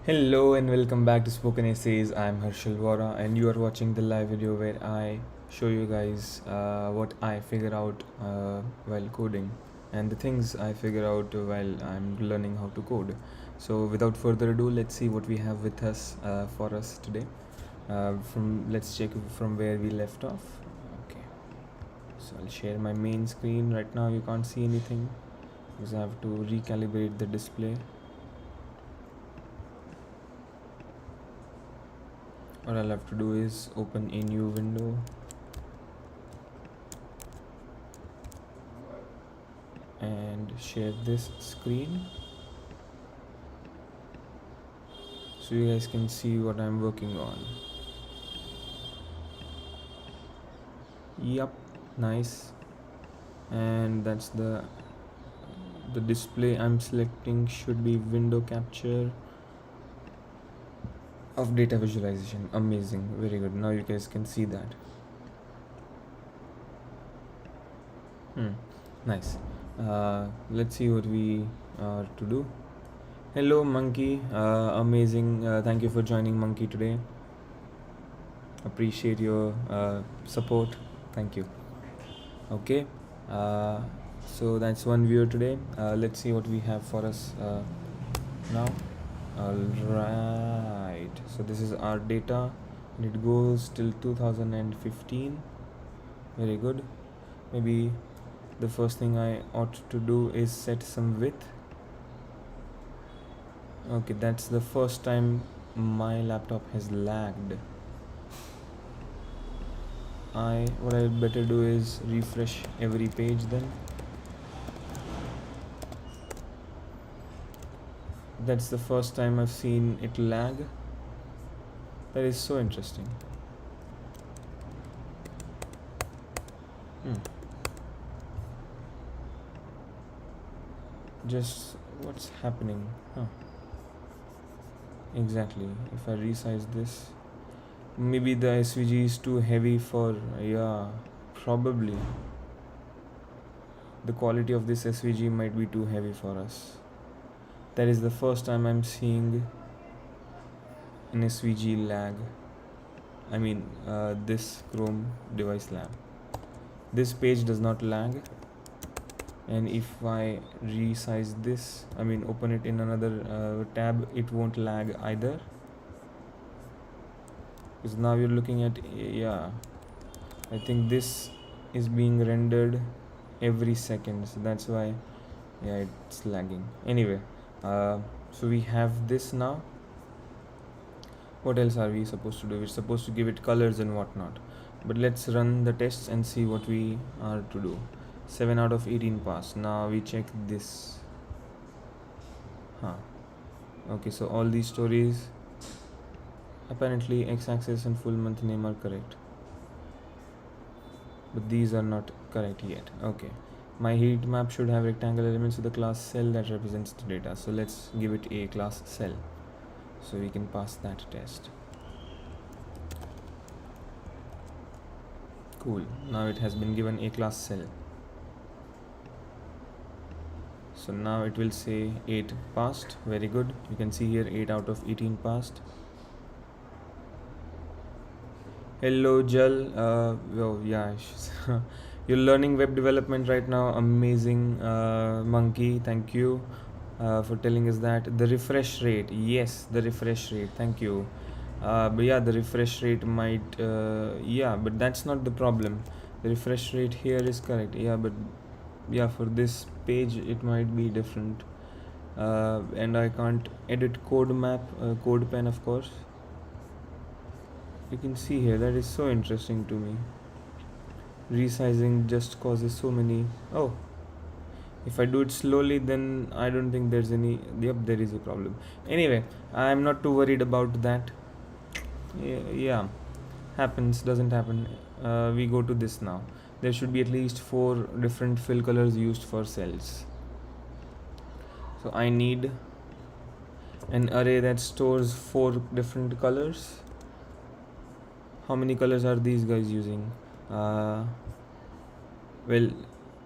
Hello and welcome back to Spoken Essays. I'm Harshal Vora and you are watching the live video where I show you guys what I figure out while coding and the things I figure out while I'm learning how to code. So without further ado, let's see what we have with us for us today. Let's check from where we left off. Okay, so I'll share my main screen. Right now you can't see anything because I have to recalibrate the display. What I'll have to do is open a new window and share this screen so you guys can see what I'm working on. Yup, nice. And that's the display I'm selecting should be window capture of data visualization. Amazing, very good. Now you guys can see that. Nice. Let's see what we are to do. Hello Monkey, amazing. Thank you for joining Monkey today. Appreciate your support. Thank you. Okay, so that's one viewer today. Let's see what we have for us now. Alright, so this is our data and it goes till 2015. Very good. Maybe the first thing I ought to do is set some width. Okay, that's the first time my laptop has lagged. What I better do is refresh every page then. That's the first time I've seen it lag. That is so interesting. Just what's happening? Exactly. If I resize this, maybe the SVG is too heavy for, probably. The quality of this SVG might be too heavy for us. That is the first time I'm seeing an SVG lag. I mean, this Chrome device lag. This page does not lag. And if I resize this, open it in another tab, it won't lag either. Because now you're looking at, I think this is being rendered every second. So that's why, it's lagging. Anyway, so we have this now. What else are we supposed to do? We're supposed to give it colors and whatnot. But let's run the tests and see what we are to do. 7 out of 18 passed. Now we check this. Okay, so all these stories, apparently x-axis and full month name are correct. But these are not correct yet. Okay. My heat map should have rectangle elements with the class cell that represents the data. So let's give it a class cell so we can pass that test. Cool. Now it has been given a class cell. So now it will say 8 passed. Very good. You can see here 8 out of 18 passed. Hello Jal. You're learning web development right now. Amazing, Monkey. Thank you for telling us that. The refresh rate. Yes, the refresh rate. Thank you. But the refresh rate might, but that's not the problem. The refresh rate here is correct. But for this page it might be different. And I can't edit code map, code pen, of course. You can see here, that is so interesting to me. Resizing just causes so many. If I do it slowly, then I don't think there's any. There is a problem. Anyway, I'm not too worried about that. Happens, doesn't happen. We go to this now. There should be at least 4 different fill colors used for cells. So I need an array that stores 4 different colors. How many colors are these guys using? Well,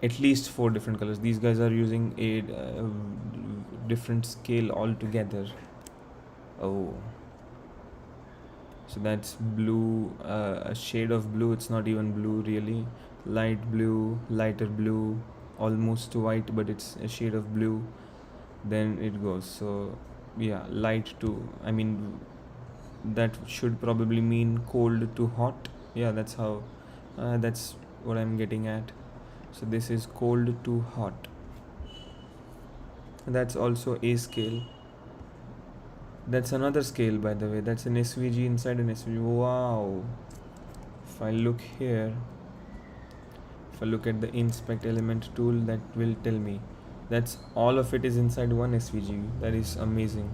at least 4 different colors. These guys are using a different scale altogether. Oh, so that's blue, a shade of blue. It's not even blue really. Light blue, lighter blue, almost white, but it's a shade of blue. Then it goes. So yeah, light to, I mean, that should probably mean cold to hot. Yeah, that's how, that's what I'm getting at. So this is cold to hot. That's also a scale. That's another scale, by the way. That's an SVG inside an SVG. Wow. If I look here, if I look at the inspect element tool, that will tell me that's all of it is inside one SVG. That is amazing.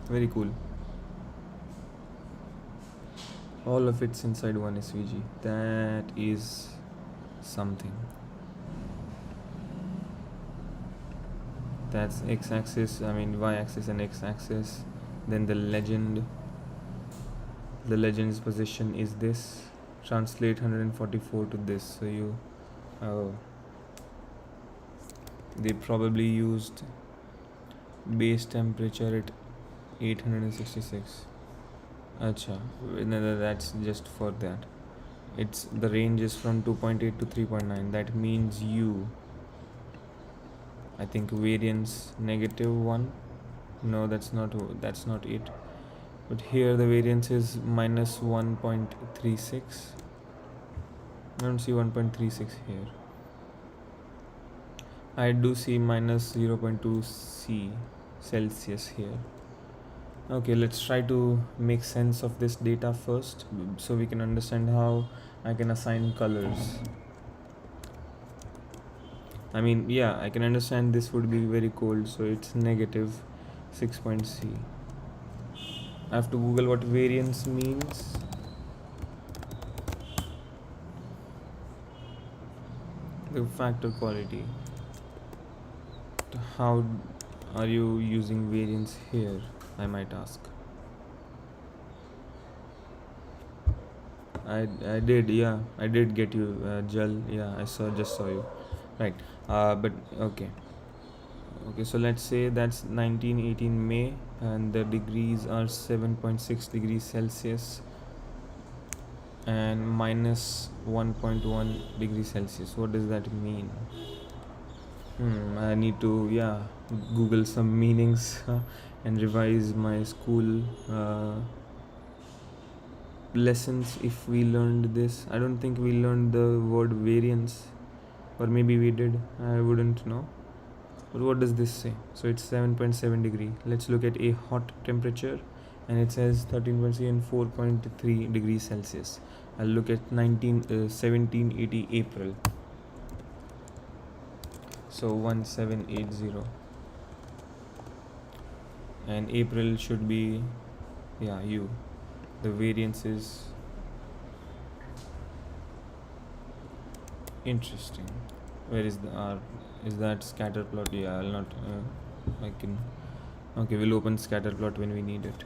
Very cool. All of it's inside one SVG. That is something. That's x-axis, I mean y-axis and x-axis. Then the legend's position is this. Translate 144 to this. So you, they probably used base temperature at 866. Acha, that's just for that. It's the range is from 2.8 to 3.9. That means you, I think variance -1. No, that's not it. But here the variance is minus 1.36. I don't see 1.36 here. I do see minus 0.2 C Celsius here. Okay, let's try to make sense of this data first so we can understand how I can assign colors. I mean, yeah, I can understand this would be very cold, so it's -6.C. I have to Google what variance means. The factor quality. How are you using variance here, I might ask. I did, yeah, I did get you, Jal. Yeah, just saw you. Right, but okay. So let's say that's 1918 May, and the degrees are 7.6 degrees Celsius and minus 1.1 degrees Celsius. What does that mean? I need to, yeah, Google some meanings and revise my school lessons if we learned this. I don't think we learned the word variance, or maybe we did. I wouldn't know. But what does this say? So it's 7.7 degree. Let's look at a hot temperature, and it says 13.3 and 4.3 degrees Celsius. I'll look at 1780 April. So 1780, and April should be, yeah, U. The variance is interesting. Where is the R? Is that scatter plot? Yeah, I'll not. I can. Okay, we'll open scatter plot when we need it.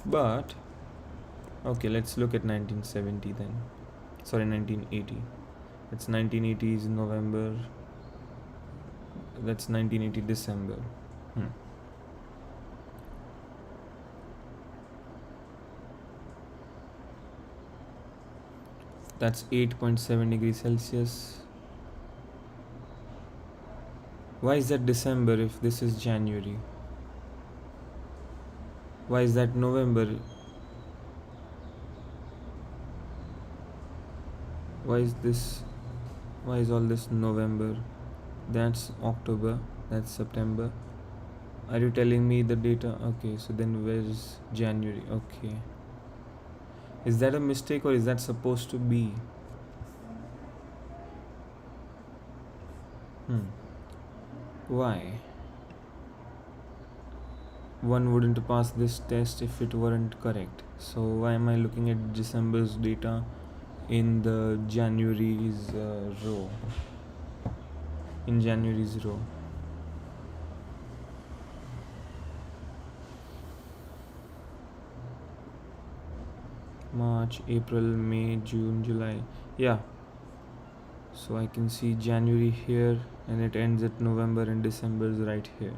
But okay, let's look at 1970 then. Sorry, 1980. That's 1980 is November. That's 1980 December. That's 8.7 degrees Celsius. Why is that December if this is January? Why is that November? Why is all this November? That's October. That's September. Are you telling me the data? Okay, so then where's January? Okay. Is that a mistake or is that supposed to be? Why? One wouldn't pass this test if it weren't correct. So why am I looking at December's data in the January's row? In January's row. March, April, May, June, July. Yeah. So I can see January here and it ends at November, and December is right here.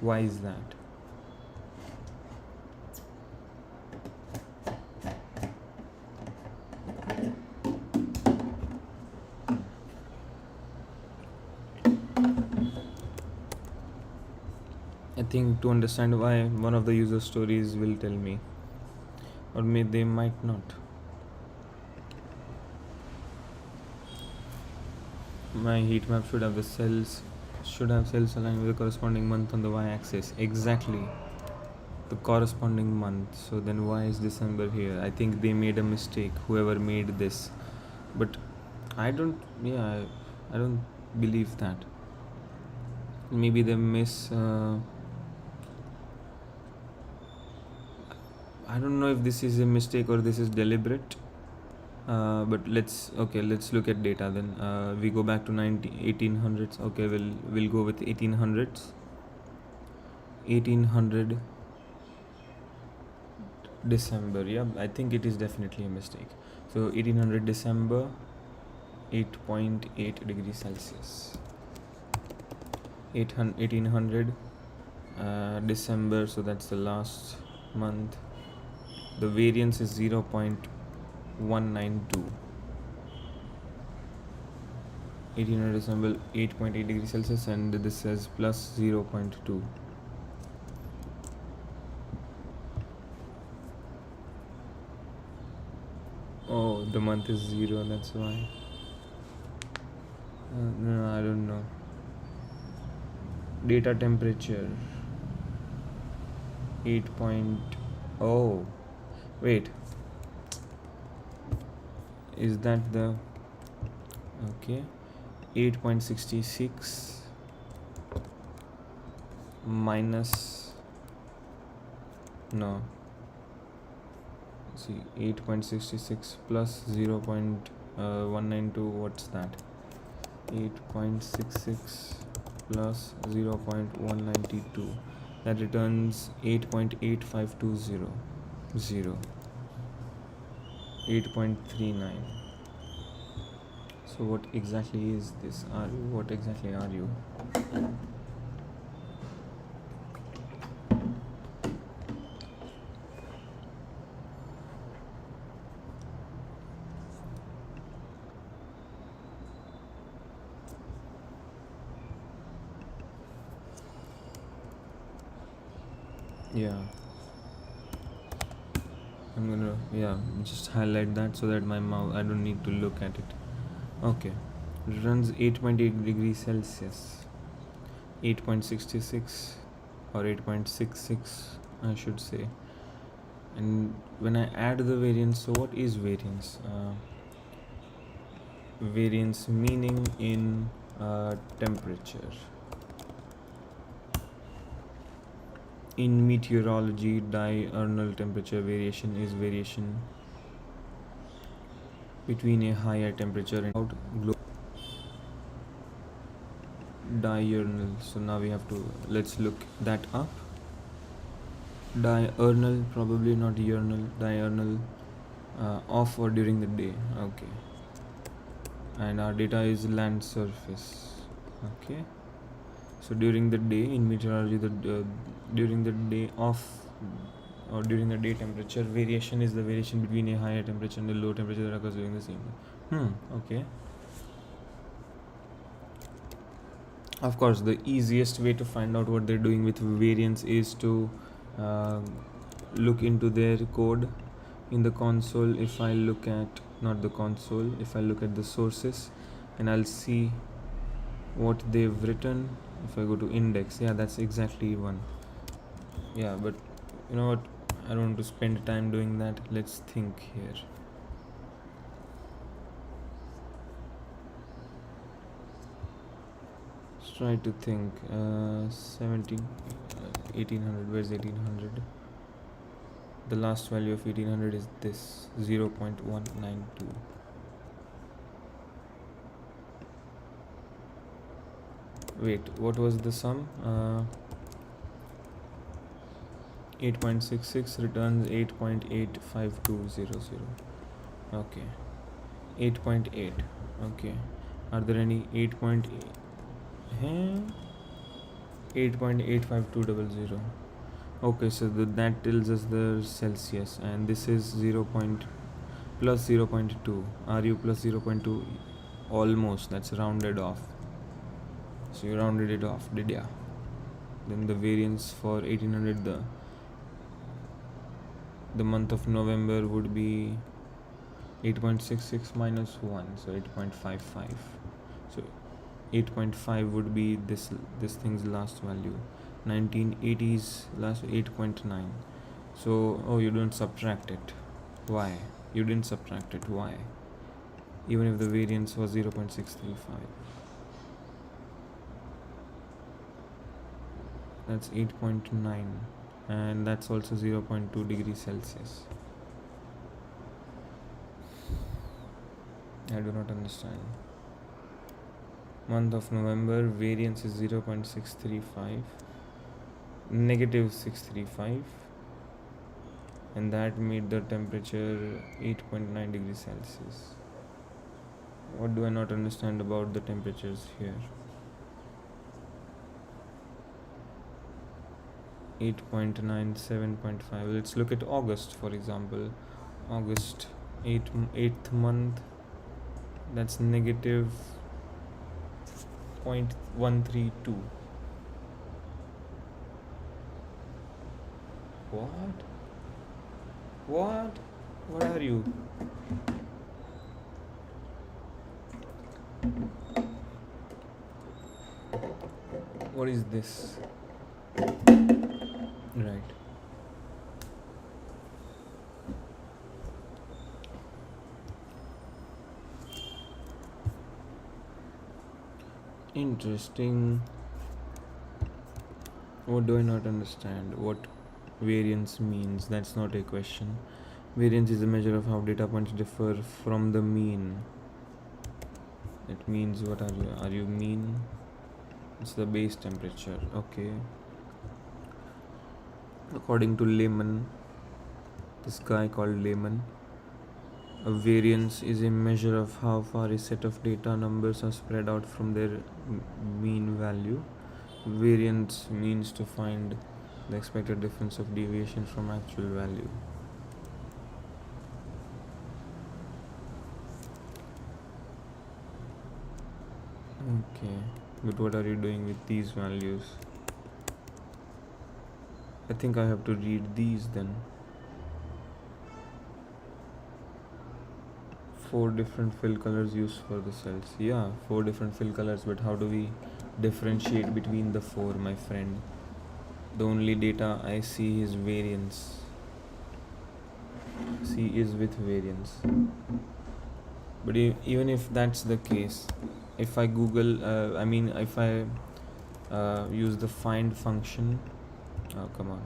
Why is that? I think to understand why, one of the user stories will tell me, or they might not. My heat map should have cells aligned with the corresponding month on the y-axis. Exactly, the corresponding month. So then why is December here? I think they made a mistake, whoever made this. But I don't believe that. Maybe they I don't know if this is a mistake or this is deliberate. But let's look at data then. We go back to 1800s. Okay, we'll go with 1800s. 1800 December. Yeah, I think it is definitely a mistake. So 1800 December, 8.8 degrees Celsius. 1800 December, so that's the last month. The variance is 0.192. 1800 December, 8.8 degrees Celsius, and this says plus 0.2. Oh, the month is 0, that's why. No, I don't know. Data temperature 8.0. Wait, is that the okay? 8.66 minus, no, see, 8.66 plus 0.192. What's that? 8.66 plus 0.192, that returns 8.8520. 8.39. So what exactly is this? What exactly are you? Yeah, I'm gonna just highlight that so that my mouse, I don't need to look at it. Okay, it runs 8.8 degrees Celsius, 8.66 or 8.66 I should say. And when I add the variance, so what is variance? Variance meaning in temperature. In meteorology, diurnal temperature variation is variation between a higher temperature and diurnal. So now we have to, let's look that up. Diurnal, probably not diurnal. Diurnal, off or during the day. Okay, and our data is land surface. Okay, so during the day in meteorology, during the day off or during the day temperature variation is the variation between a higher temperature and a low temperature that occurs during the same day. Okay. Of course, the easiest way to find out what they're doing with variance is to look into their code in the console. If I look at, not the console, if I look at the sources, and I'll see what they've written. If I go to index, yeah, that's exactly one. Yeah, but you know what, I don't want to spend time doing that. Let's think here. Let's try to think. 1800, where's 1800? The last value of 1800 is this, 0.192. Wait, what was the sum? 8.66 returns 8.85200. Okay, 8.8. Okay, are there any 8.8? 8.85200. Okay, so that tells us the Celsius, and this is 0. Plus 0.2. Ru plus 0.2, almost. That's rounded off. So you rounded it off, did ya? Then the variance for 1800, the month of November would be 8.66 minus 1, so 8.55. So 8.5 would be this thing's last value. 1980's last 8.9. So you don't subtract it. Why? You didn't subtract it. Why? Even if the variance was 0.635. That's 8.9, and that's also 0.2 degrees Celsius. I do not understand. Month of November, variance is 0.635, negative 635, and that made the temperature 8.9 degrees Celsius. What do I not understand about the temperatures here? 8.9, 7.5. Let's look at August, for example. August, 8th month, that's negative 0.132. What are you? What is this? Right. Interesting. What do I not understand? What variance means? That's not a question. Variance is a measure of how data points differ from the mean. It means, what are you? Are you mean? It's the base temperature. Okay. According to Lehman, this guy called Lehman, a variance is a measure of how far a set of data numbers are spread out from their mean value. Variance means to find the expected difference of deviation from actual value. Okay, but what are you doing with these values? I think I have to read these then. 4 different fill colors used for the cells. Yeah, 4 different fill colors, but how do we differentiate between the 4, my friend? The only data I see is variance. C is with variance. But even if that's the case, if I Google, if I use the find function, come on.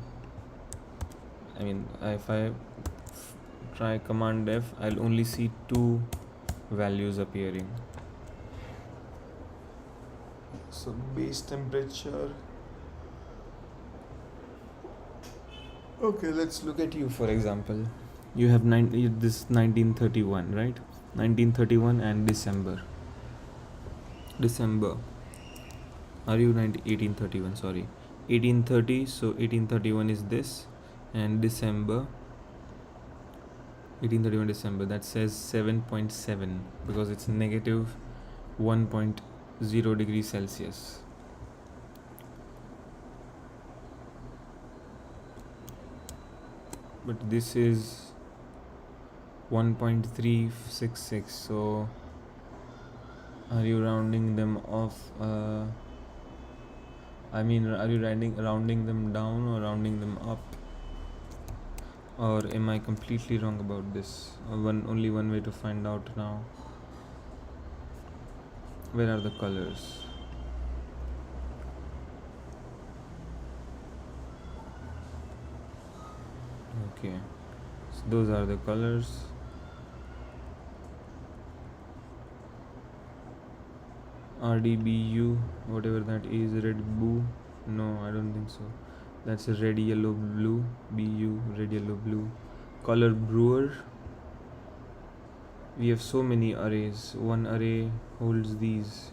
If I try command F, I'll only see 2 values appearing. So base temperature. Okay, let's look at you, for example. You have this 1931, right? 1931 and December. Are you 1831? Sorry, 1830. So 1831 is this, and December. 1831 December. That says 7.7 because it's negative 1.0 degrees Celsius. But this is 1.366. So are you rounding them off? Are you rounding them down or rounding them up? Or am I completely wrong about this? Only one way to find out now. Where are the colors? Okay, so those are the colors. RDBU, whatever that is, red, blue. No, I don't think so. That's a red, yellow, blue. BU, red, yellow, blue. Color brewer. We have so many arrays. One array holds these.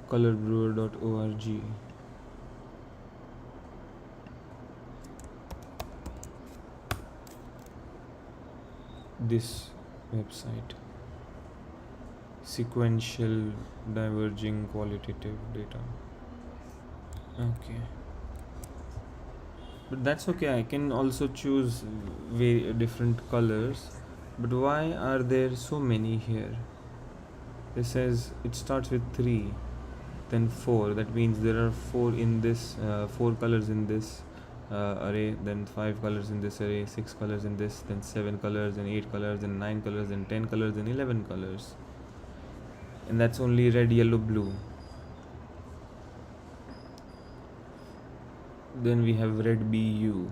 colorbrewer.org. This website. Sequential diverging qualitative data. Okay. But that's okay. I can also choose different colors. But why are there so many here? This says it starts with 3, then 4. That means there are 4 in this, 4 colors in this array, then 5 colors in this array, 6 colors in this, then 7 colors, and 8 colors, and 9 colors, and 10 colors, and 11 colors. And that's only red, yellow, blue. Then we have red BU,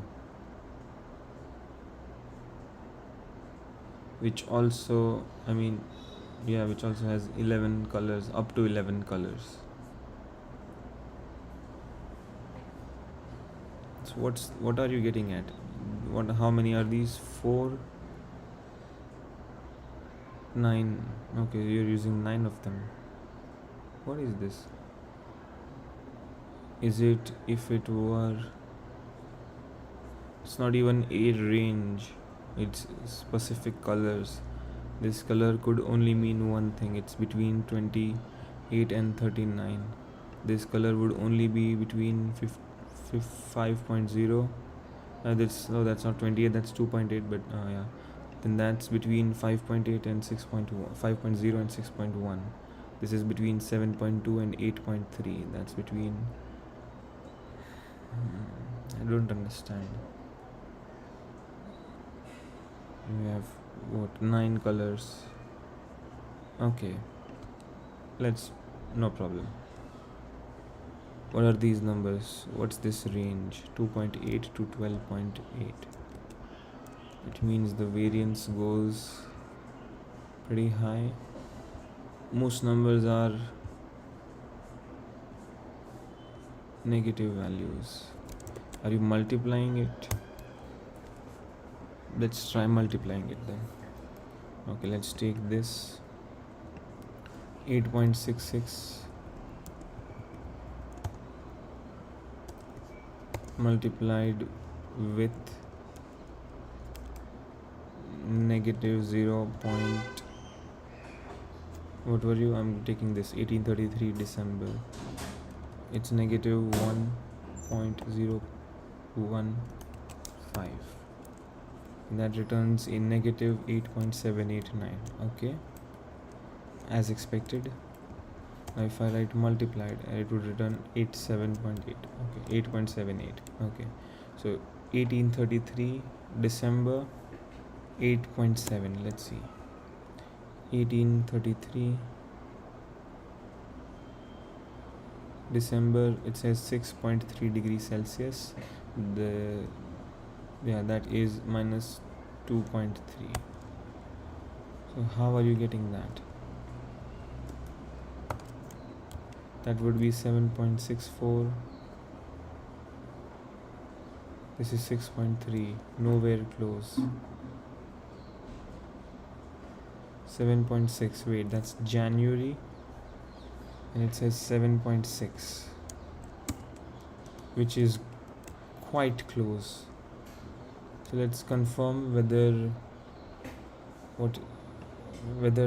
which also, which also has 11 colors, up to 11 colors. So what are you getting at? How many are these? 4, 9. Okay, you're using 9 of them. What is this? Is it, if it were, it's not even a range, it's specific colors. This color could only mean one thing. It's between 28 and 39. This color would only be between 5.0. That's not 28, that's 2.8, but yeah. Then that's between 5.8 and 6.1, 5.0 and 6.1. This is between 7.2 and 8.3. That's between, I don't understand. We have 9 colors. Okay, no problem. What are these numbers? What's this range? 2.8 to 12.8. It means the variance goes pretty high. Most numbers are negative values. Are you multiplying it? Let's try multiplying it then. Okay, let's take this 8.66 multiplied with negative 0. What were you? I'm taking this 1833 December. It's negative 1.015. And that returns a negative 8.789. Okay, as expected. Now if I write multiplied, it would return 87.8. Okay, 8.78. Okay, so 1833 December 8.7. Let's see, 1833 December, it says 6.3 degrees Celsius. That is minus 2.3. So how are you getting that? That would be 7.64. This is 6.3. Nowhere close. 7.6. Wait, that's January. And it says 7.6. Which is quite close. So let's confirm whether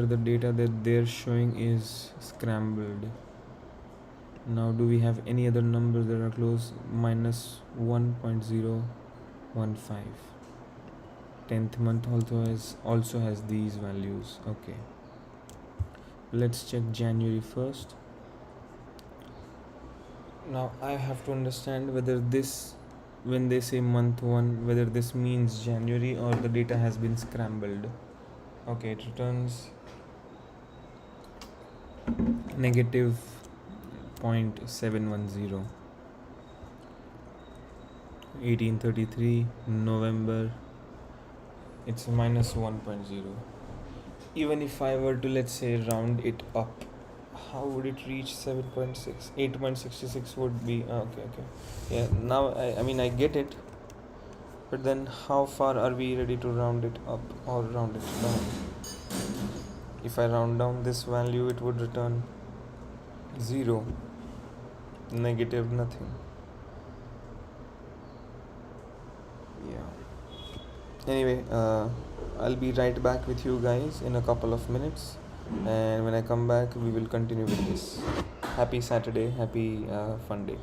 the data that they're showing is scrambled. Now do we have any other numbers that are close? Minus 1.015. 10th month also has these values. Okay, let's check January first. Now I have to understand whether this, when they say month 1, whether this means January or the data has been scrambled. Okay, it returns negative 0.710. 1833 November, it's minus 1.0. Even if I were to, let's say, round it up, how would it reach 7.6? 8.66 would be okay. Yeah, now I get it, but then how far are we ready to round it up or round it down? If I round down this value, it would return Zero. Negative, nothing. Yeah. Anyway, I'll be right back with you guys in a couple of minutes. And when I come back, we will continue with this. Happy Saturday. Happy fun day.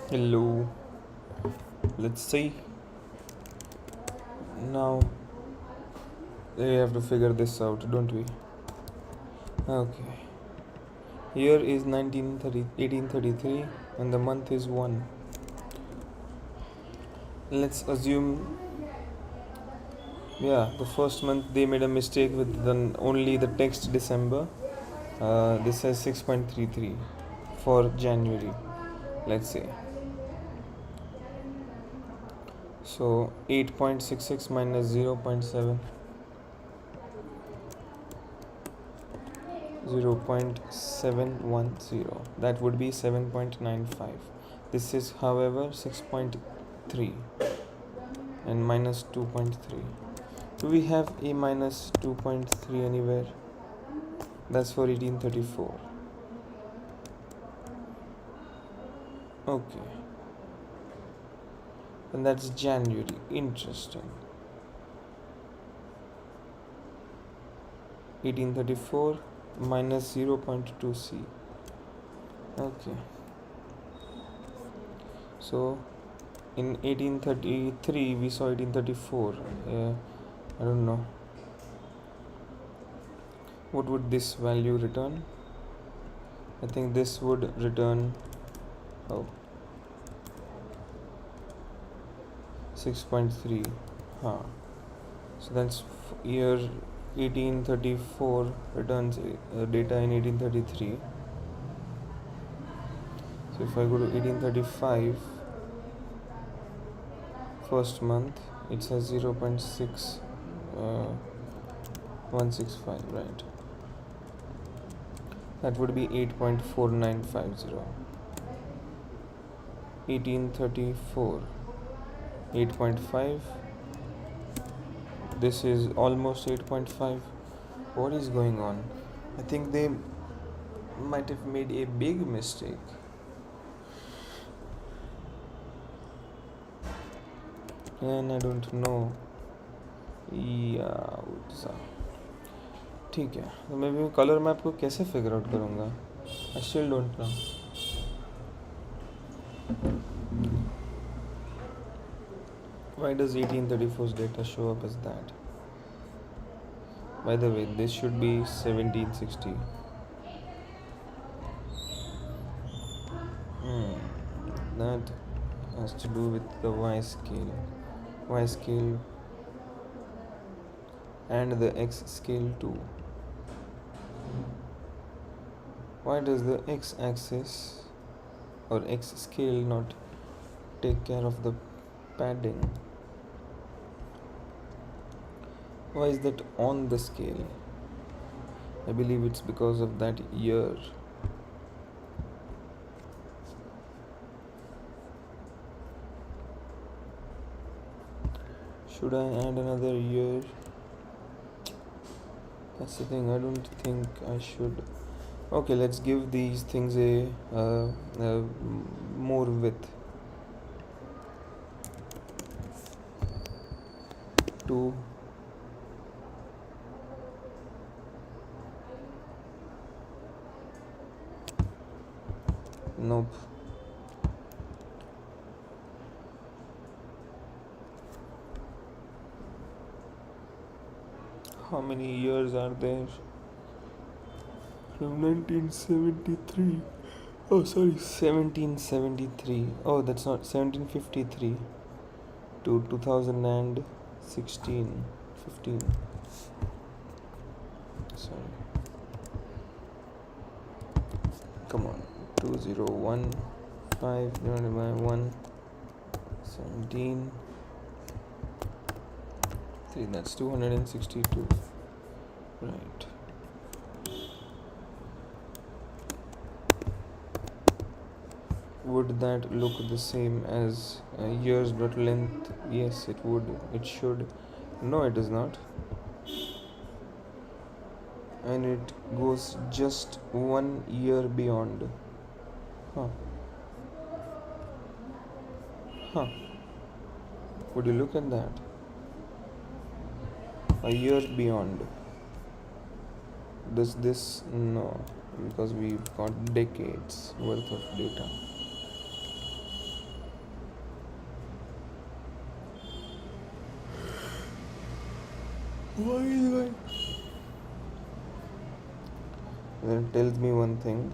Hello. Let's see. Now we have to figure this out, don't we? Okay. Year is 1833 and the month is 1. Let's assume, yeah, the first month they made a mistake with only the text December. This says 6.33 for January, let's say. So 8.66 minus 0.7, 0.710, that would be 7.95. This is, however, 6.3 and minus 2.3. Do we have a minus 2.3 anywhere? That's for 1834. Okay. And that's January. Interesting. 1834 minus 0.2c. Okay. So in 1833 we saw 1834. I don't know. What would this value return? I think this would return 6.3. So that's year 1834 returns data in 1833. So if I go to 1835, first month, it says 0.6165, right? That would be 8.4950. 1834, 8.5. This is almost 8.5. What is going on? I think they might have made a big mistake. And I don't know. Yeah, ठीक है. तो मैं भी colour map को कैसे figure out करूँगा? I still don't know. Why does 1834's data show up as that? By the way, this should be 1760. That has to do with the Y scale and the X scale too. Why does the X axis or X scale not take care of the padding? Why is that on the scale? I believe it's because of that year. Should I add another year? That's the thing, I don't think I should. Okay, let's give these things a more width. 2. Nope. How many years are there? From 1973. Oh, sorry, 1773. Oh, that's not 1753 to 2016. 15. Sorry. Come on. 2015 divided by 1. 17. 3. That's 262. Right. Would that look the same as years dot length? Yes, it would. It should. No, it does not. And it goes just 1 year beyond. Would you look at that? A year beyond. Does this? No, because we've got decades worth of data. Why is going? Then it tells me one thing.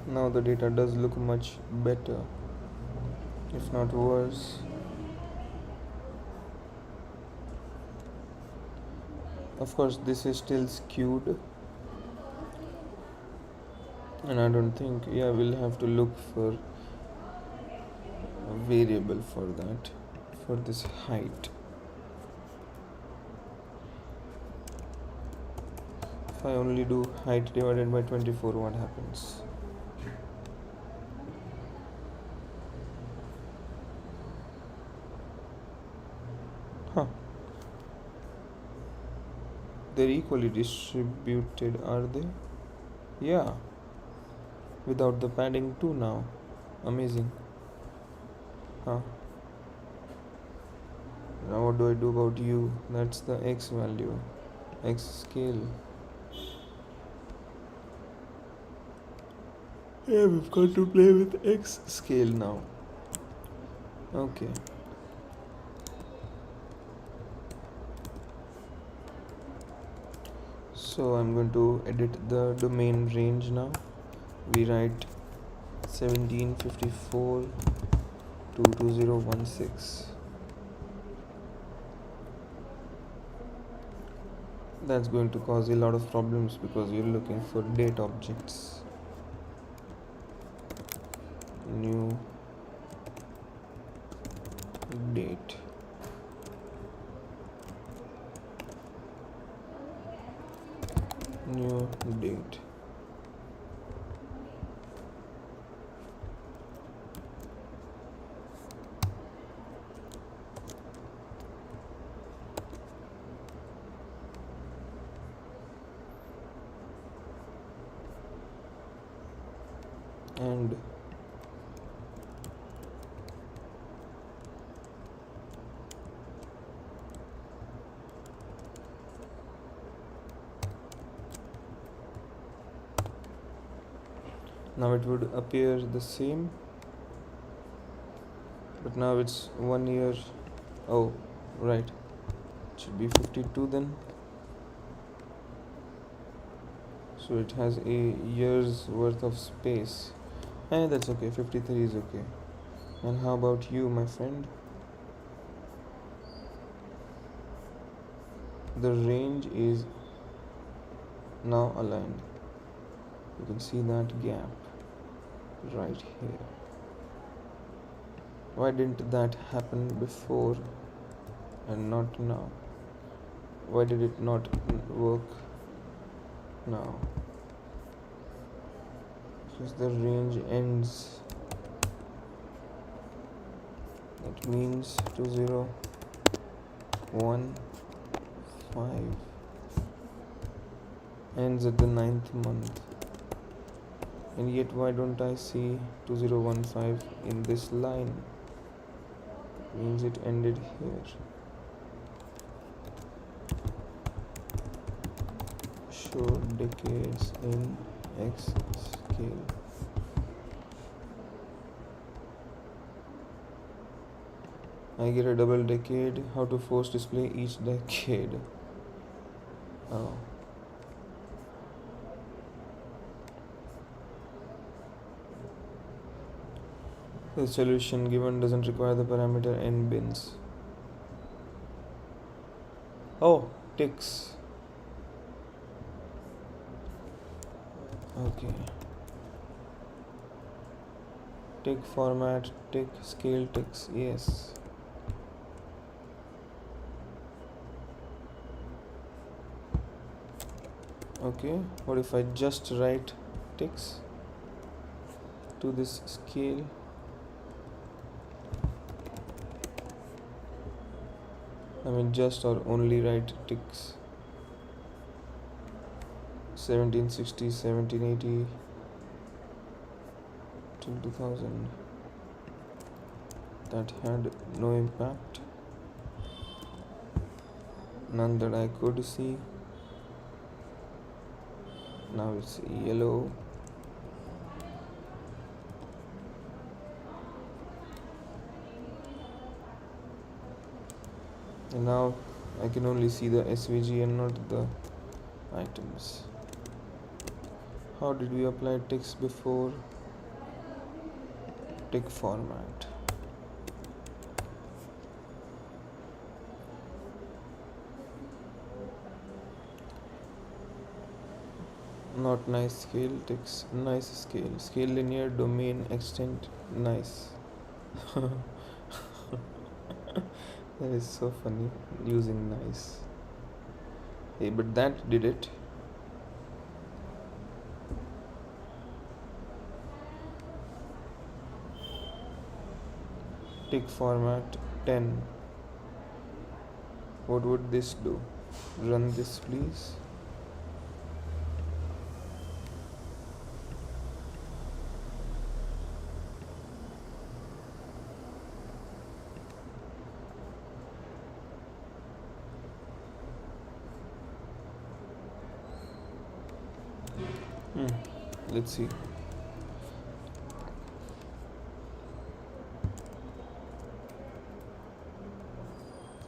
Now the data does look much better, if not worse. Of course, this is still skewed, and I don't think, yeah, we'll have to look for a variable for that, for this height. If I only do height divided by 24, what happens? Huh. They're equally distributed, are they? Yeah. Without the padding too now. Amazing. Huh. Now what do I do about u? That's the x value. X scale. Yeah, we've got to play with x scale now. Okay. So I'm going to edit the domain range now. We write 1754 to 2016. That's going to cause a lot of problems because you're looking for date objects. New date. New date. And now it would appear the same, but now it's 1 year. Oh, right, it should be 52 then. So it has a year's worth of space. That's okay, 53 is okay. And how about you, my friend? The range is now aligned. You can see that gap right here. Why didn't that happen before and not now? Why did it not work now? Because the range ends. That means 2015 ends at the 9th month. And yet why don't I see 2015 in this line? Means it ended here. Show decades in X scale. I get a double decade. How to force display each decade? Oh. The solution given doesn't require the parameter n bins. Oh, ticks. Okay. Tick format, tick scale ticks. Yes. Okay, what if I just write ticks to this scale? I mean just or only write ticks. 1760, 1780 till 2000. That had no impact. None that I could see. Now it's yellow. And now I can only see the SVG and not the items. How did we apply ticks before? Tick format. Not nice scale ticks. Nice scale. Scale linear domain extent nice. That is so funny using nice. Hey, but that did it. Tick format 10. What would this do? Run this please. Let's see.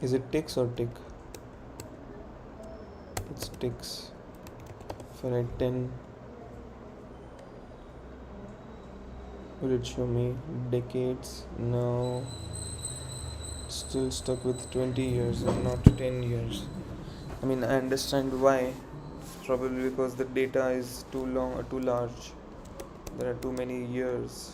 Is it ticks or tick? It's ticks. If I write 10, will it show me decades? No. Still stuck with 20 years and not 10 years. I mean, I understand why. Probably because the data is too long or too large. There are too many years.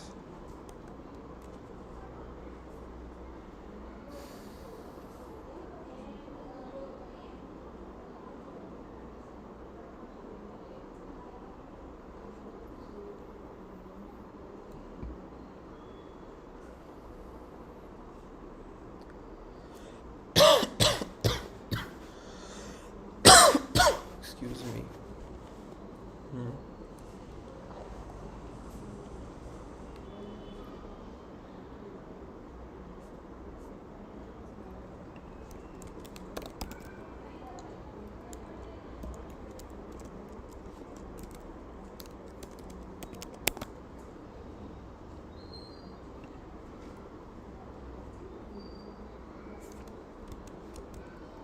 Excuse me.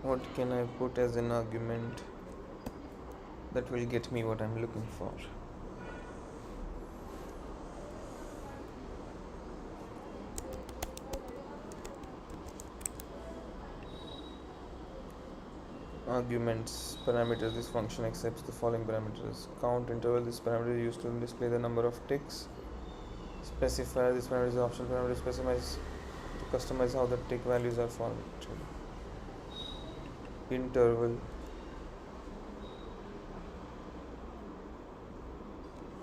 What can I put as an argument that will get me what I'm looking for? Arguments, parameters. This function accepts the following parameters. Count interval. This parameter is used to display the number of ticks. Specifier. This parameter is an optional parameter specifies to customize how the tick values are formatted. Interval.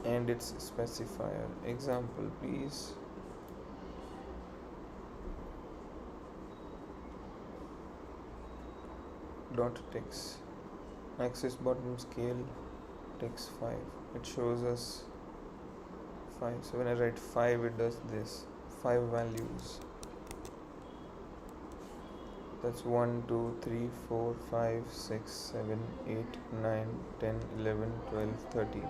And its specifier. Example, please. Dot ticks. Axis bottom scale ticks 5. It shows us 5. So when I write 5, it does this. 5 values. That's 1, 2, 3, 4, 5, 6, 7, 8, 9, 10, 11, 12, 13.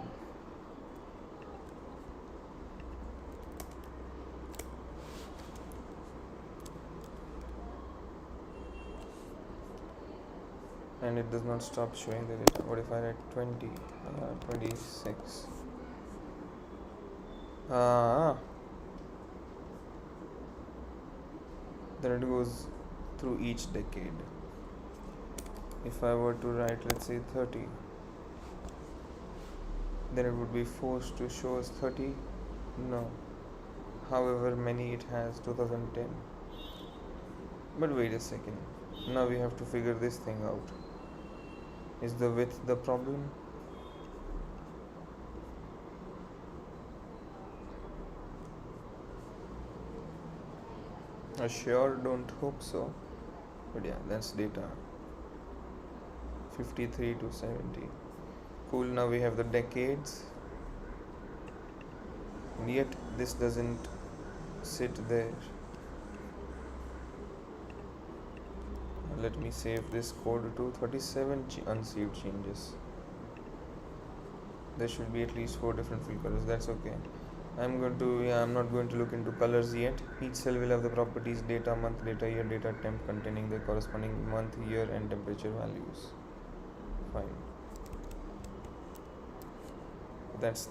And it does not stop showing the data. What if I write 20, 26? Then it goes through each decade. If I were to write, let's say 30, then it would be forced to show us 30. No. However many it has, 2010. But wait a second. Now we have to figure this thing out. Is the width the problem? I sure don't hope so. But yeah, that's data. 53 to 70. Cool, now we have the decades. And yet this doesn't sit there. Let me save this code to 37 unsaved changes. There should be at least 4 different field colors. That's okay. I'm not going to look into colors yet. Each cell will have the properties data month, data year, data temp containing the corresponding month, year, and temperature values. Fine. That's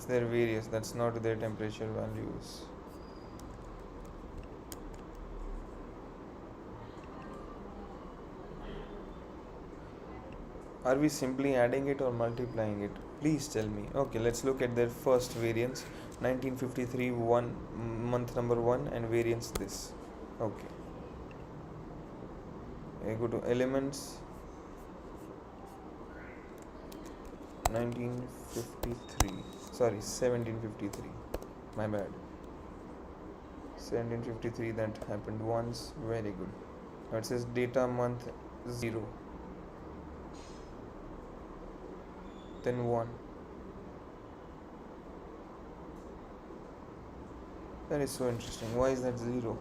their various. That's not their temperature values. Are we simply adding it or multiplying it? Please tell me. Okay, let's look at their first variance. 1953 month number 1 and variance this. Okay. I go to elements. 1953. Sorry, 1753. My bad. 1753, that happened once. Very good. Now it says data month 0. Then 1. That is so interesting. Why is that 0?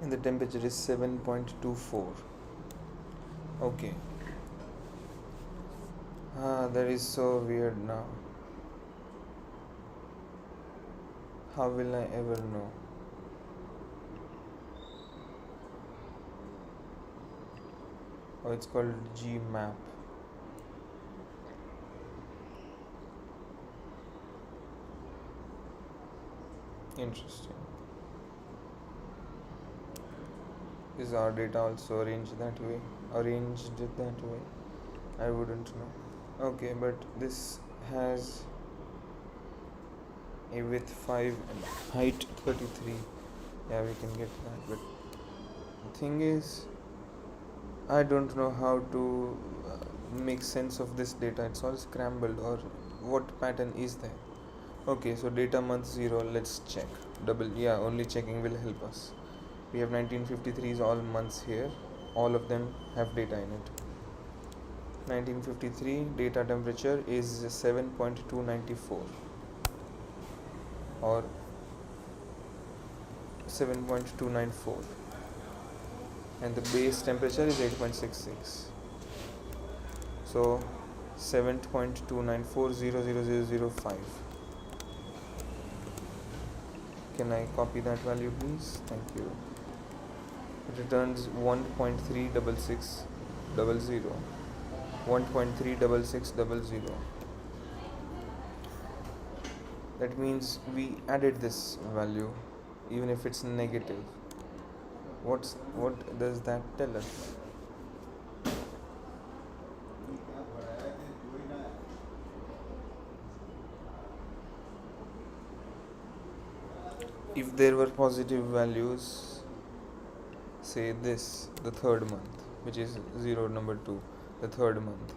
And the temperature is 7.24. Okay. That is so weird now. How will I ever know? Oh, it's called Gmap. Interesting. Is our data also arranged that way? I wouldn't know. Okay, but this has a width 5 and height 33. Yeah, we can get that, but the thing is, I don't know how to make sense of this data. It's all scrambled, or what pattern is there? Okay, so data month 0, let's check. Only checking will help us. We have 1953's all months here. All of them have data in it. 1953 data temperature is 7.294 or 7.294, and the base temperature is 8.66. So 7.294000005. Can I copy that value, please? Thank you. It returns 1.36600. 1.36600. That means we added this value, even if it's negative. What does that tell us? If there were positive values, say this, the third month, which is 0 number 2, the third month,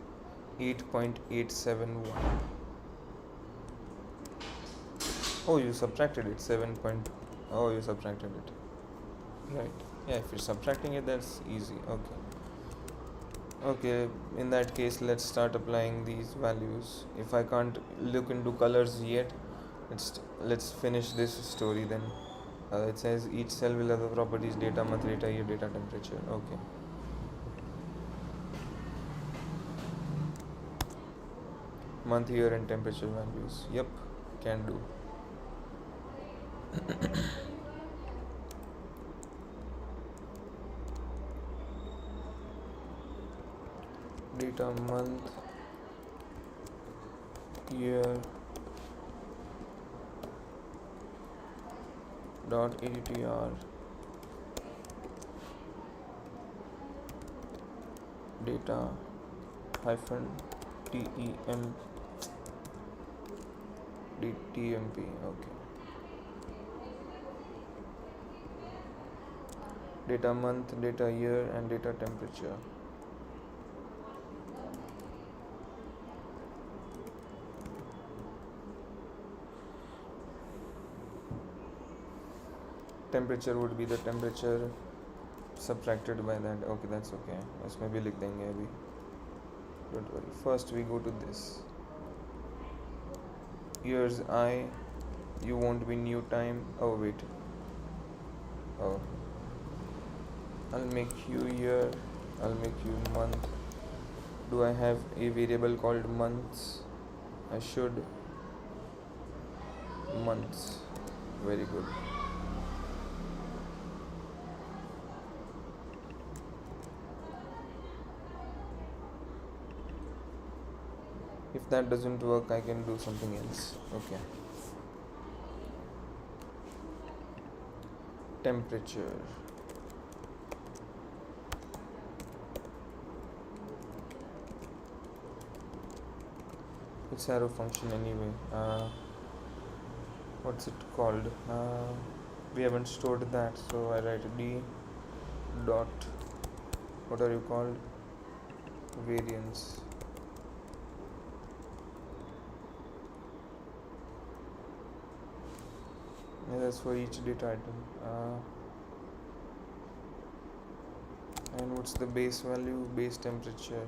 8.871. Oh, you subtracted it. You subtracted it. Right. Yeah, if you're subtracting it, that's easy. Okay, in that case, let's start applying these values. If I can't look into colors yet, let's finish this story then. It says each cell will have the properties data month, data year, data temperature. Okay. Month, year, and temperature values. Yep, can do. Data month, year, .attr, data hyphen tmp. Okay. Data month, data year, and data temperature. Temperature would be the temperature subtracted by that. Okay, that's okay. उसमें भी लिख देंगे अभी. Don't worry. First we go to this. Years I, you won't be new time. Oh wait. Oh, I'll make you year. I'll make you month. Do I have a variable called months? I should. Months. Very good. If that doesn't work, I can do something else. Okay. Temperature. It's arrow function anyway. What's it called? We haven't stored that, so I write d dot. What are you called? Variance. Yeah, that's for each data item. And what's the base value? Base temperature.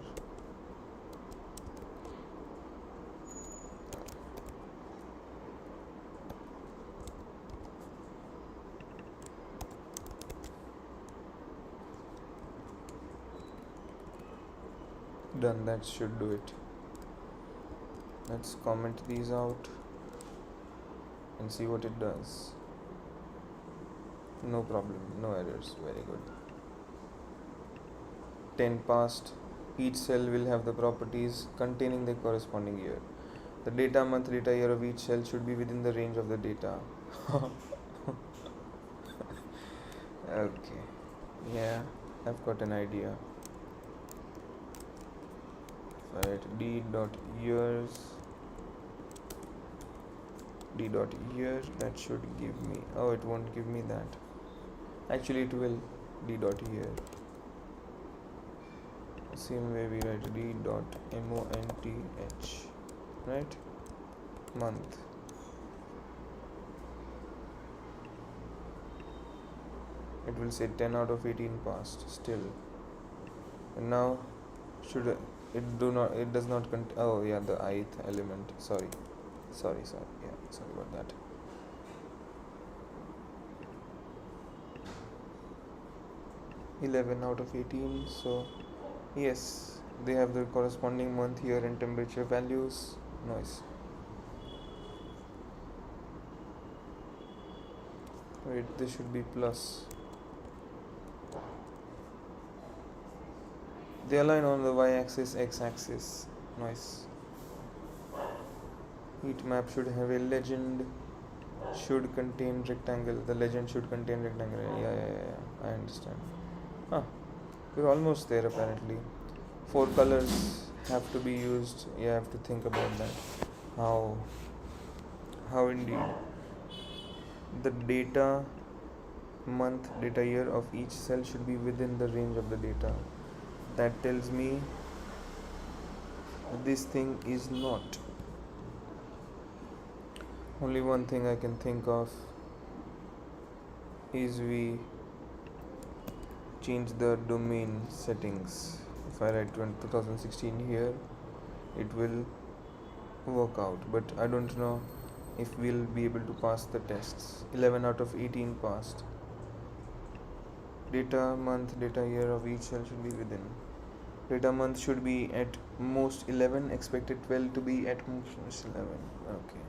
Done, that should do it. Let's comment these out and see what it does. No problem, no errors, very good. 10 passed. Each cell will have the properties containing the corresponding year. The data, month, data, year of each cell should be within the range of the data. Okay, yeah, I've got an idea. Right, d dot years, d dot year, that should give me, oh, it won't give me that. Actually it will, d dot year. Same way we write d dot month, right? Month. It will say 10 out of 18 passed still. And now should it does not oh yeah, the ith element, sorry, yeah, sorry about that. (11 out of 18), so yes, they have the corresponding month, year and temperature values. Nice. Wait, this should be plus. They align on the y-axis, x-axis. Nice. Heat map should have a legend. Should contain rectangle. The legend should contain rectangle. Yeah. I understand. We're almost there apparently. 4 colors have to be used. You have to think about that. How indeed. The data, month, data, year of each cell should be within the range of the data. That tells me this thing is not. Only one thing I can think of is we change the domain settings. If I write 2016 here, it will work out, but I don't know if we'll be able to pass the tests. 11 out of 18 passed. Data, month, data, year of each cell should be within. Data month should be at most 11, expected 12 to be at most 11. Okay.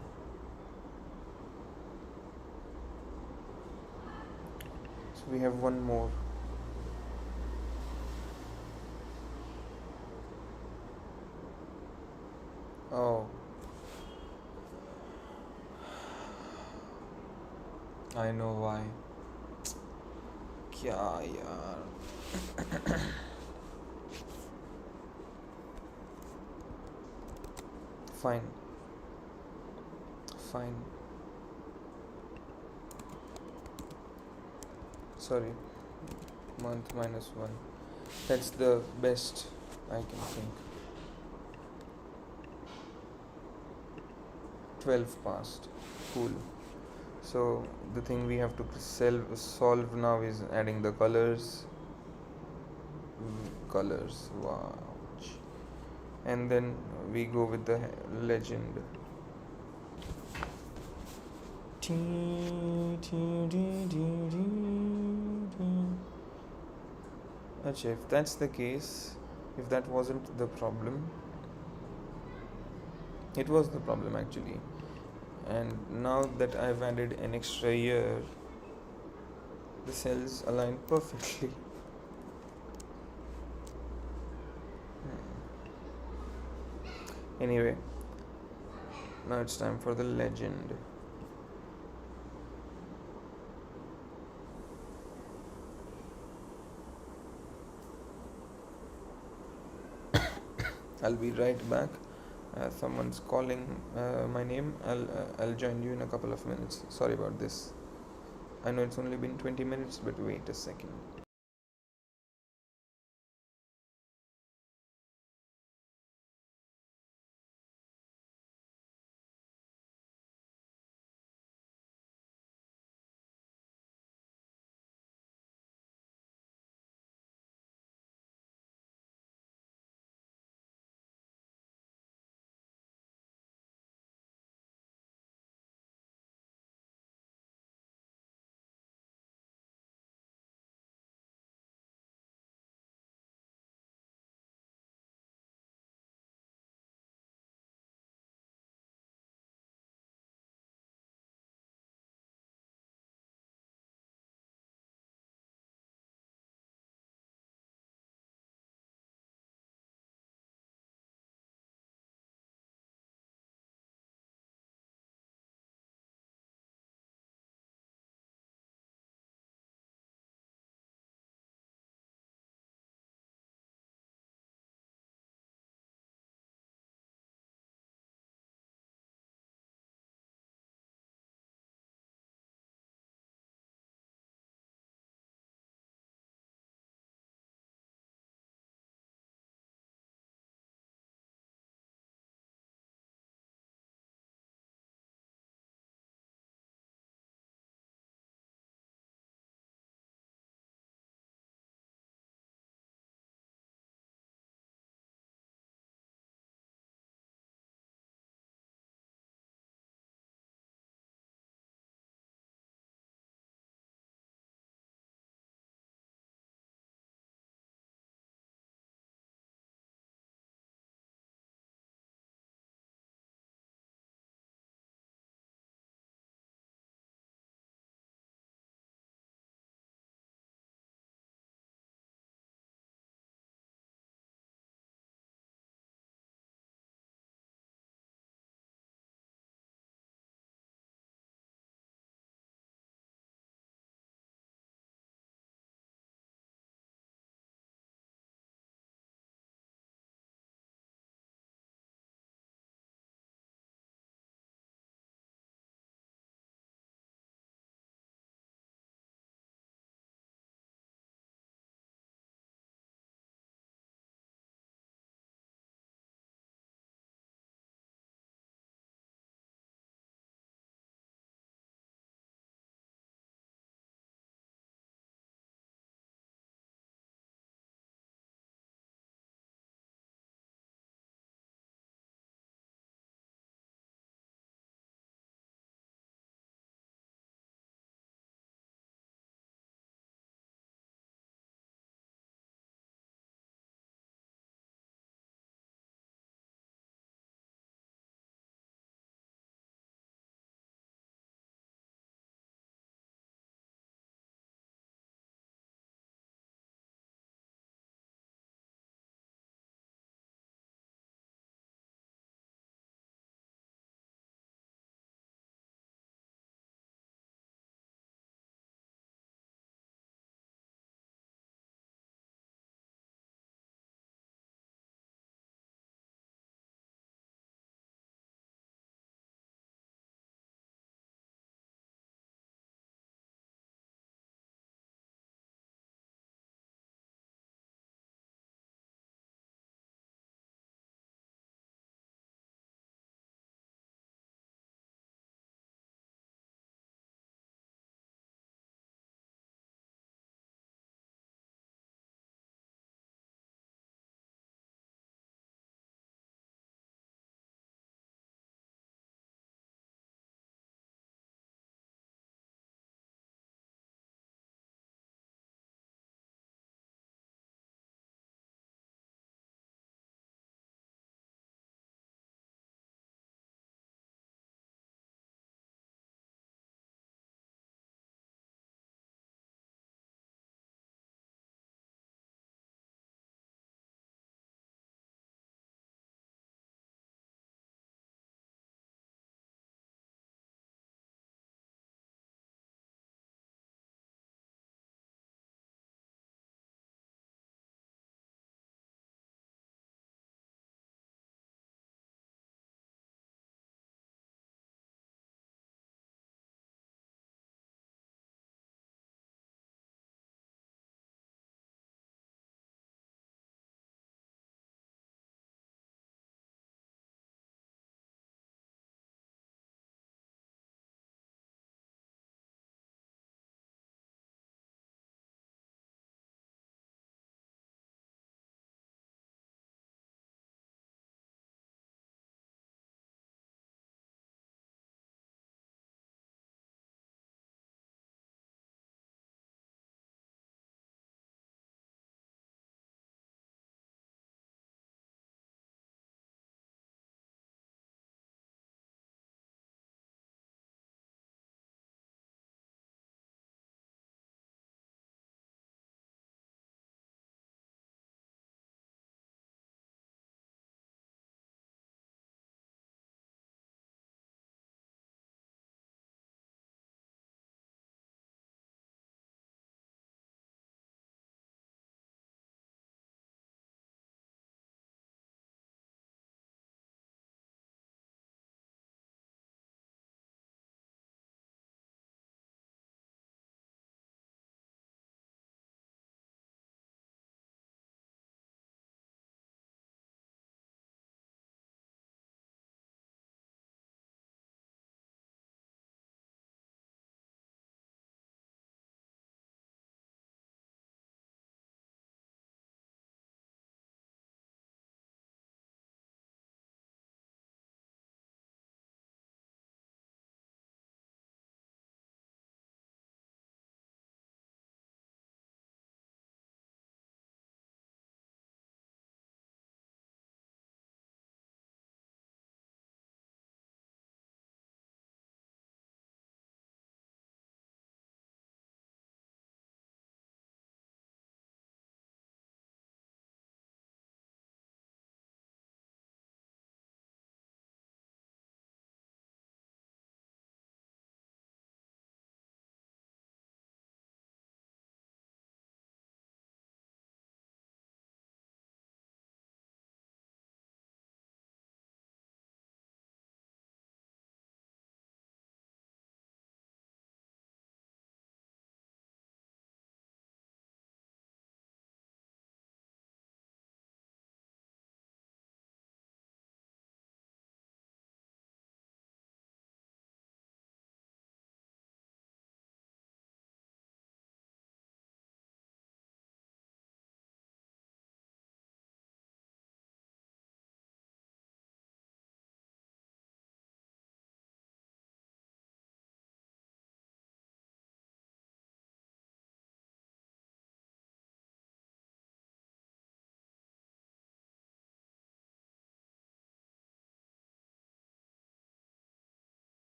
So we have one more. Oh. I know why. क्या यार. Fine. Sorry. Month -1. That's the best I can think. 12 passed. Cool. So the thing we have to solve now is adding the colors. Wow. And then we go with the legend. Achha, if that's the case, if that wasn't the problem, it was the problem actually. And now that I've added an extra year, the cells align perfectly. Anyway, now it's time for the legend. I'll be right back. Someone's calling my name. I'll join you in a couple of minutes. Sorry about this. I know it's only been 20 minutes, but wait a second.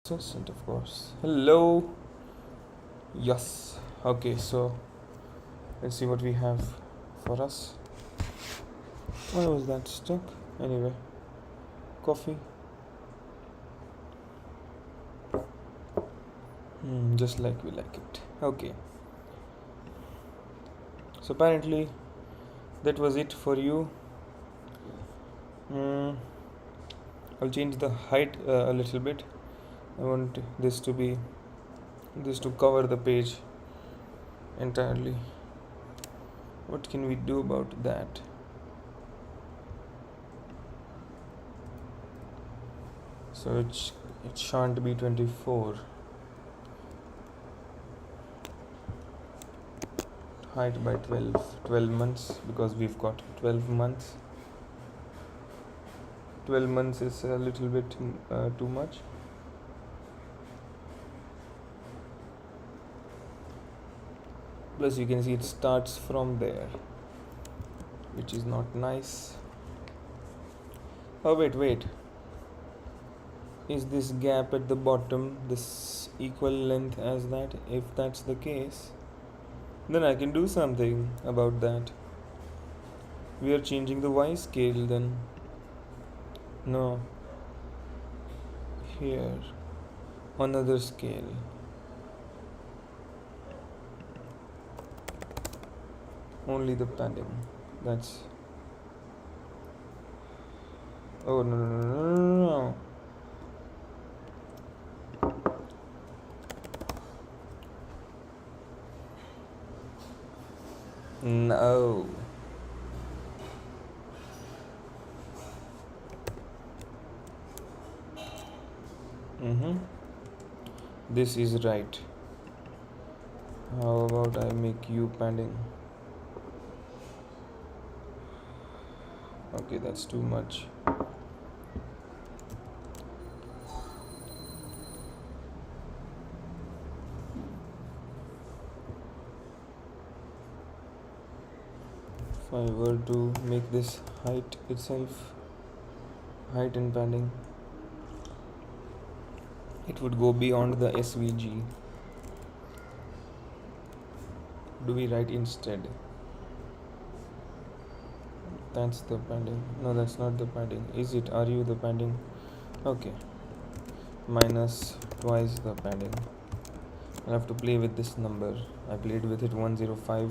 Assistant, of course. Hello. Yes. Okay, so let's see what we have for us. Why was that stuck? Anyway, coffee. Just like we like it. Okay. So apparently that was it for you. I'll change the height a little bit. I want this to cover the page entirely. What can we do about that? So it shan't be 24. Height by 12 months, because we've got 12 months. 12 months is a little bit too much. Plus you can see it starts from there, which is not nice. Oh wait, is this gap at the bottom this equal length as that? If that's the case, then I can do something about that. We are changing the Y scale then. No, here, another scale. Only the padding. That's... Oh no. No. This is right. How about I make you padding? Okay, that's too much. If I were to make this height itself, height and padding, it would go beyond the SVG. Do we write instead? That's the padding. No, that's not the padding. Is it? Are you the padding? Okay. Minus twice the padding. I'll have to play with this number. I played with it 105.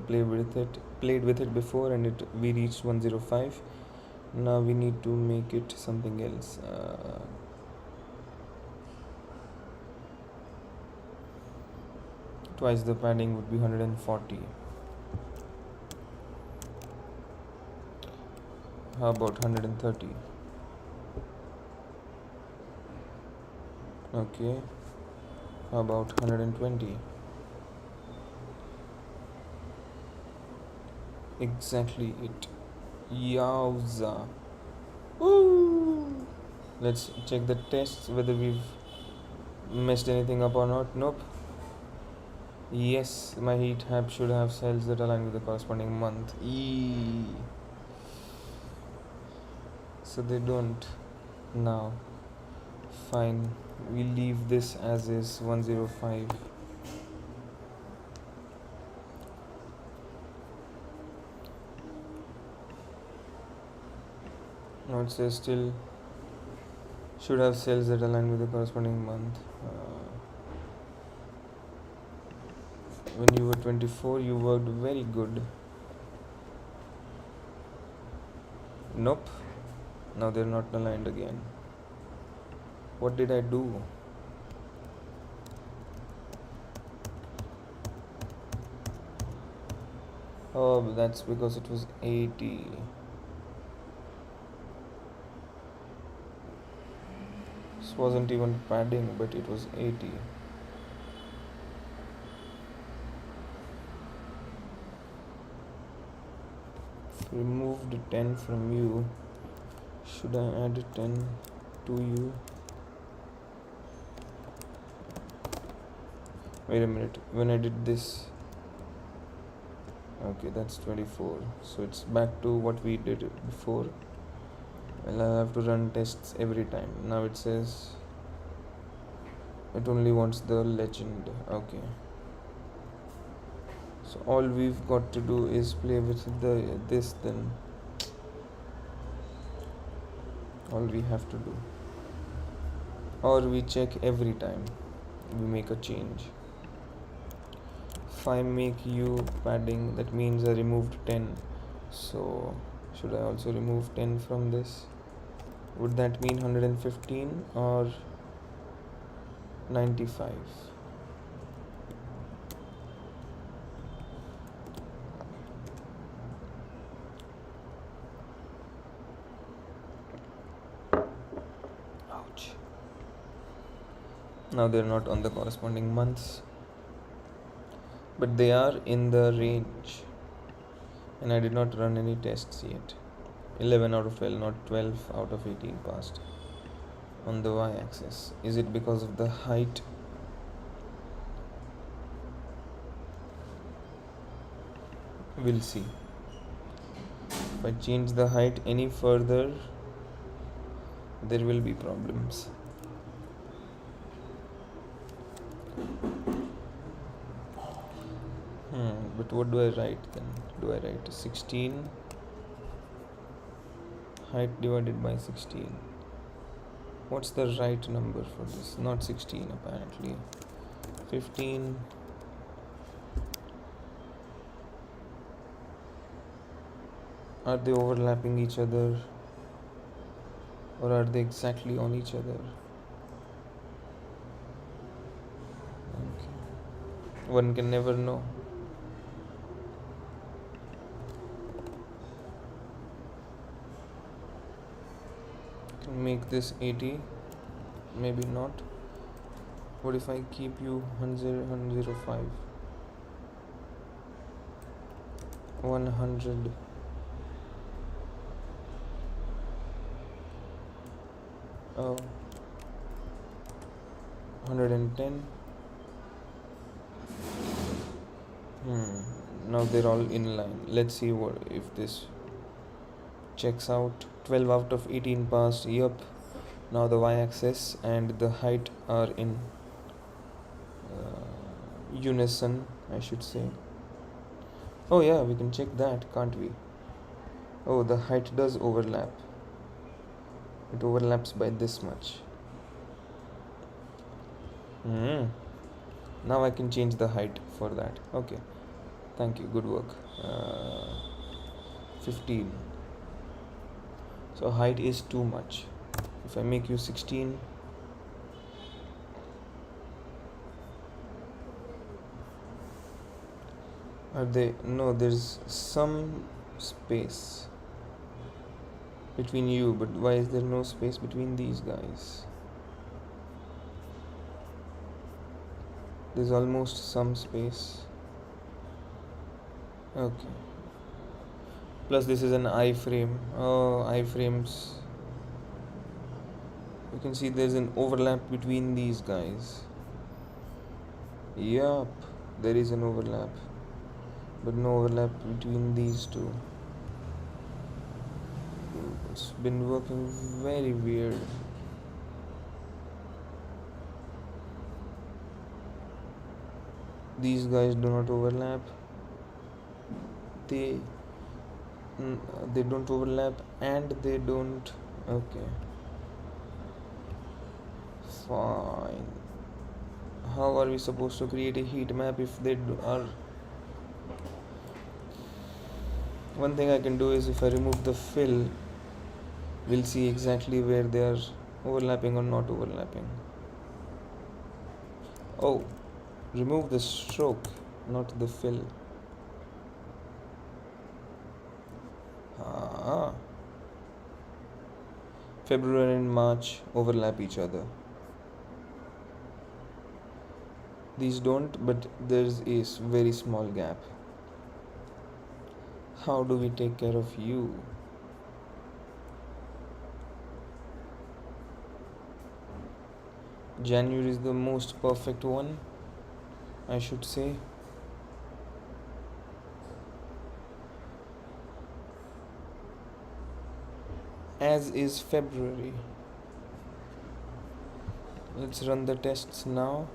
Played with it before, and we reached 105. Now we need to make it something else. Twice the padding would be 140. How about 130? Okay. How about 120? Exactly it. Yowza. Woo! Let's check the tests whether we've messed anything up or not. Nope. Yes, my heat tab should have cells that align with the corresponding month. So they don't. Now, fine. We leave this as is 105. Now it says still should have cells that align with the corresponding month. When you were 24, you worked very good. Nope. Now they're not aligned again. What did I do? Oh, that's because it was 80. This wasn't even padding, but it was 80. Removed 10 from you. Should I add 10 to you? Wait a minute. When I did this, okay, that's 24. So it's back to what we did before. Well, I have to run tests every time. Now it says It only wants the legend. Okay. So all we've got to do is play with this then. All we have to do. Or we check every time we make a change. If I make you padding, that means I removed 10. So should I also remove 10 from this? Would that mean 115 or 95? Ouch. Now they're not on the corresponding months, but they are in the range, and I did not run any tests yet. 11 out of 12, not 12 out of 18 passed on the y-axis. Is it because of the height? We'll see. If I change the height any further, there will be problems. But what do I write then? Do I write 16 height divided by 16? What's the right number for this? Not 16 apparently. 15. Are they overlapping each other, or are they exactly on each other? Okay. One can never know. Can make this 80, maybe not. What if I keep you 105? 100. Oh, 110. Now they're all in line. Let's see what if this checks out. 12 out of 18 passed. Yup. Now the y-axis and the height are in unison, I should say. Oh yeah, we can check that, can't we? Oh, the height does overlap. It overlaps by this much. Now I can change the height for that. Okay, thank you, good work. 15. So height is too much. If I make you 16, are they? No, there's some space between you, but why is there no space between these guys? There's almost some space. Okay. Plus this is an iframe. Oh, iframes. You can see there's an overlap between these guys. Yup, there is an overlap, but no overlap between these two. It's been working very weird. These guys do not overlap. They don't overlap, and they don't. Okay, fine. How are we supposed to create a heat map if they are? One thing I can do is, if I remove the fill, we'll see exactly where they are overlapping or not overlapping. Oh, remove the stroke, not the fill. February and March overlap each other. These don't, but there's a very small gap. How do we take care of you? January is the most perfect one, I should say. As is February. Let's run the tests now.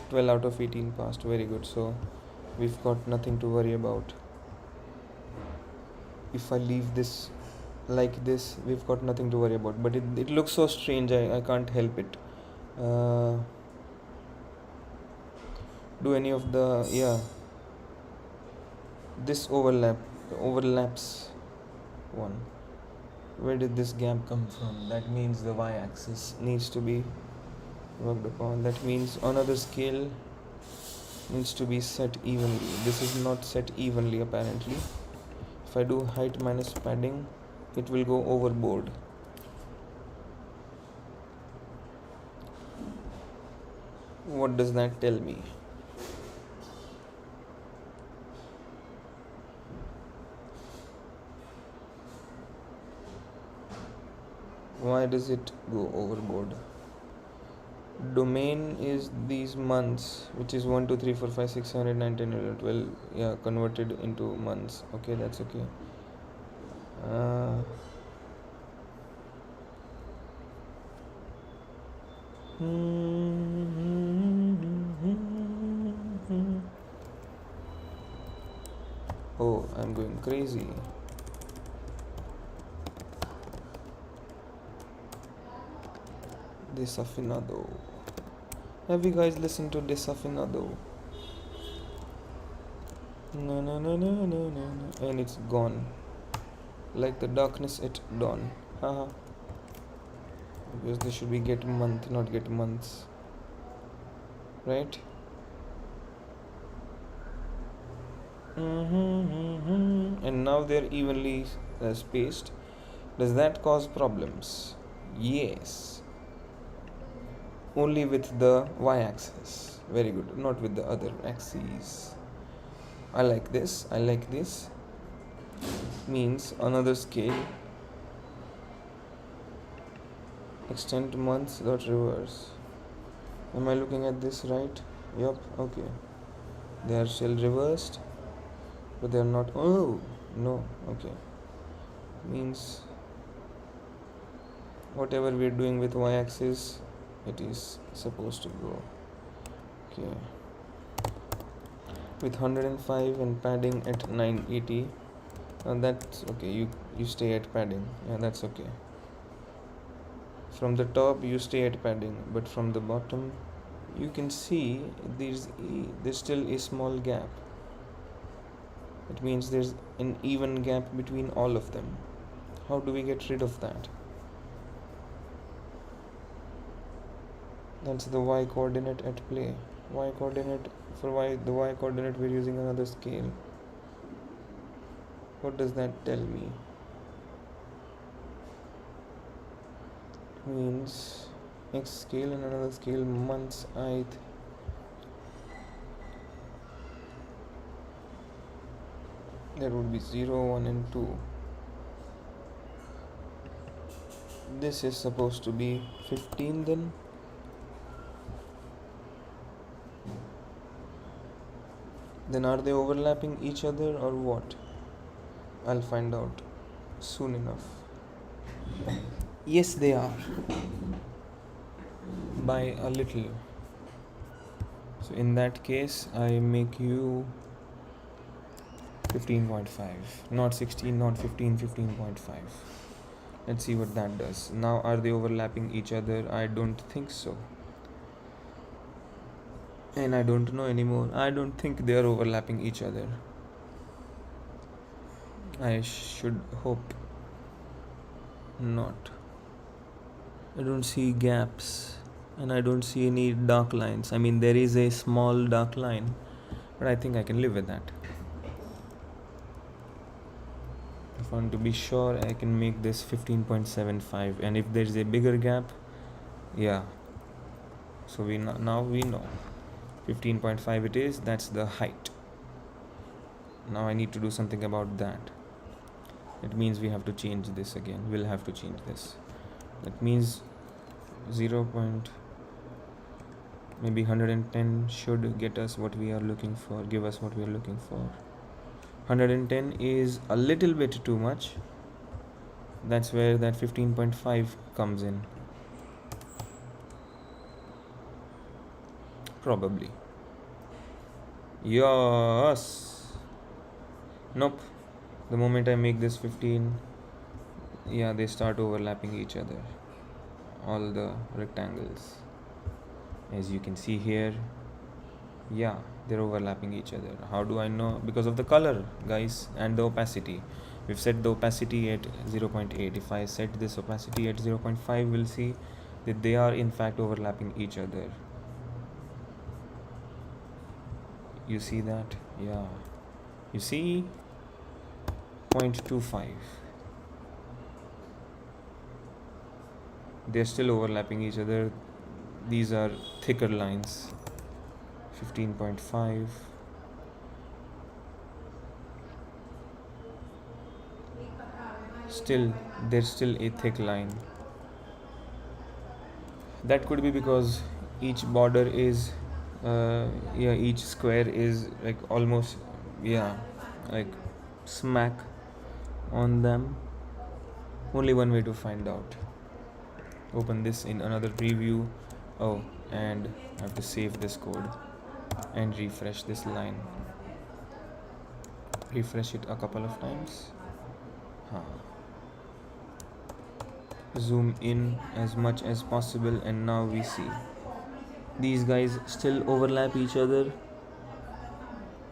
12 out of 18 passed. Very good. So we've got nothing to worry about. If I leave this like this, we've got nothing to worry about. But it looks so strange. I can't help it. Do any of the, yeah, this overlaps one. Where did this gap come from? That means the y-axis needs to be worked upon. That means another scale needs to be set evenly. This is not set evenly apparently. If I do height minus padding, it will go overboard. What does that tell me? Why does it go overboard? Domain is these months, which is 1 2 3 4 5 6 7 8 9 10 11 12. Yeah, converted into months. Okay, that's okay. Oh, I'm going crazy. Desafinado. Have you guys listened to Desafinado? No, no, no, no, no, no, no. And it's gone. Like the darkness at dawn. Haha. Because they should be get month, not get months. Right? And now they're evenly spaced. Does that cause problems? Yes. Only with the y-axis. Very good. Not with the other axes. I like this. I like this. Means another scale. Extend months dot reverse. Am I looking at this right? Yup. Okay. They are still reversed, but they are not. Oh no. Okay. Means whatever we're doing with y-axis, it is supposed to go. Okay. With 105 and padding at 980. And that's okay. You stay at padding. Yeah, that's okay. From the top you stay at padding, but from the bottom you can see there's still a small gap. It means there's an even gap between all of them. How do we get rid of that? That's the y coordinate at play. Y coordinate, for the y coordinate we're using another scale. What does that tell me? It means x scale and another scale, months, ith. There would be 0, 1 and 2. This is supposed to be 15 then. Then are they overlapping each other or what? I'll find out soon enough. Yes, they are. By a little. So in that case, I make you 15.5. Not 16, not 15, 15.5. Let's see what that does. Now, are they overlapping each other? I don't think so. And I don't know anymore. I don't think they are overlapping each other. I should hope not. I don't see gaps and I don't see any dark lines. I mean, there is a small dark line, but I think I can live with that. If I want to be sure, I can make this 15.75, and if there is a bigger gap, yeah. So now we know 15.5 it is. That's the height. Now I need to do something about that. It means we have to change this again. We'll have to change this. That means 0. Maybe 110 should get us what we are looking for. Give us what we are looking for. 110 is a little bit too much. That's where that 15.5 comes in. Probably. Yes. Nope. The moment I make this 15, yeah, they start overlapping each other. All the rectangles. As you can see here, yeah, they're overlapping each other. How do I know? Because of the color, guys, and the opacity. We've set the opacity at 0.8. If I set this opacity at 0.5, we'll see that they are in fact overlapping each other. You see that? Yeah. You see 0.25. They're still overlapping each other. These are thicker lines. 15.5. Still, there's still a thick line. That could be because each border is yeah, each square is like almost, yeah, like smack on them. Only one way to find out. Open this in another preview. Oh, and I have to save this code and refresh this line. Refresh it a couple of times. Zoom in as much as possible, and now we see these guys still overlap each other,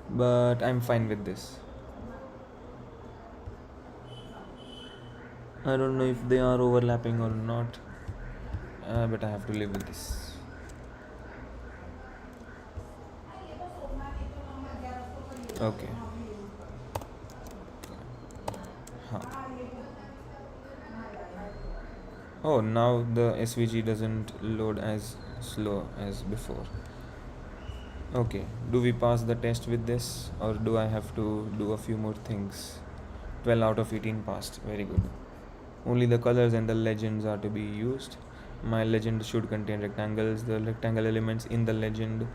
but I'm fine with this. I don't know if they are overlapping or not, but I have to live with this. Okay. Oh, now the SVG doesn't load as slow as before. Okay, do we pass the test with this, or do I have to do a few more things? 12 out of 18 passed. Very good. Only the colors and the legends are to be used. My legend should contain rectangles, the rectangle elements in the legend.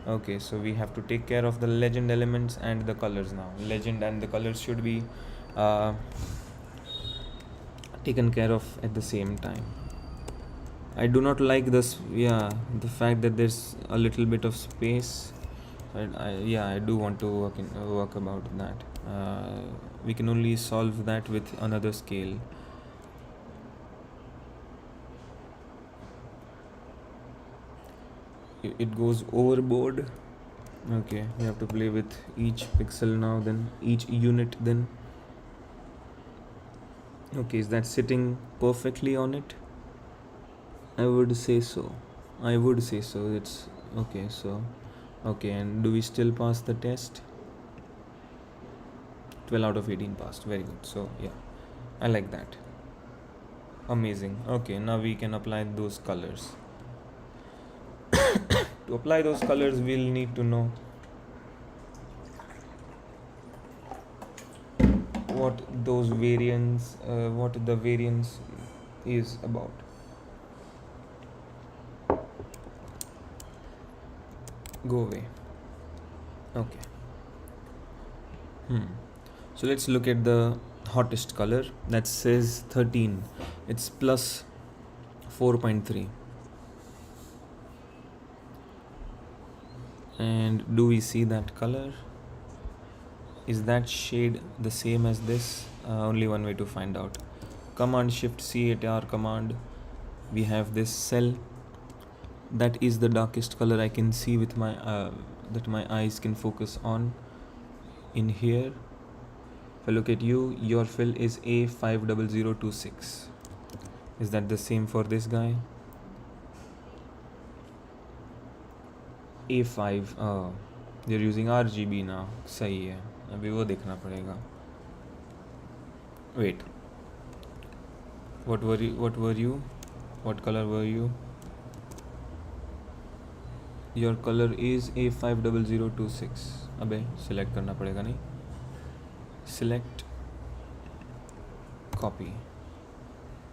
Okay, so we have to take care of the legend elements and the colors now. Legend and the colors should be taken care of at the same time. I do not like this, yeah, the fact that there's a little bit of space. I do want to work about that. We can only solve that with another scale. It goes overboard. Okay, we have to play with each pixel now, then each unit then. Okay, is that sitting perfectly on it? I would say so. It's okay. So okay, and do we still pass the test? 12 out of 18 passed. Very good. So yeah, I like that. Amazing. Okay, now we can apply those colors. To apply those colors, we'll need to know what those variants, what the variance is about. Go away. Okay. So let's look at the hottest color. That says 13. It's plus 4.3. And do we see that color? Is that shade the same as this? Only one way to find out. Command Shift C at our command. We have this cell. That is the darkest color I can see with my that my eyes can focus on. In here, if I look at you, your fill is A50026. Is that the same for this guy? A5. They're using RGB now. सही है. अभी वो देखना पड़ेगा. Wait. What were you? What color were you? Your color is A50026. अबे select करना पड़ेगा नहीं. Select, copy,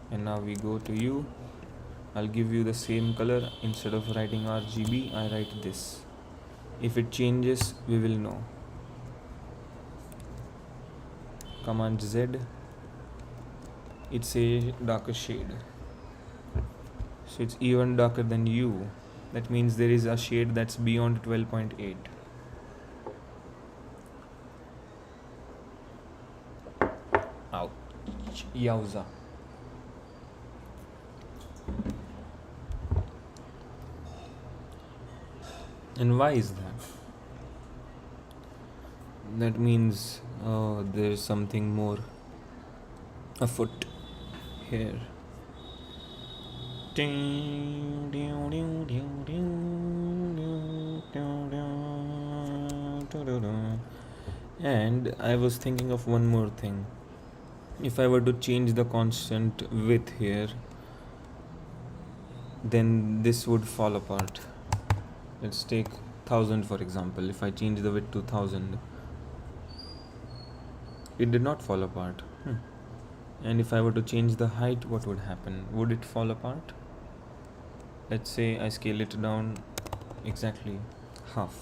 and now we go to you. I'll give you the same color. Instead of writing RGB, I write this. If it changes, we will know. Command Z. It's a darker shade, so it's even darker than you. That means there is a shade that's beyond 12.8. Ouch. Yowza. And why is that? That means there's something more afoot here. And I was thinking of one more thing. If I were to change the constant width here, then this would fall apart. Let's take 1000 for example. If I change the width to 1000, it did not fall apart. And if I were to change the height, what would happen? Would it fall apart? Let's say I scale it down exactly half.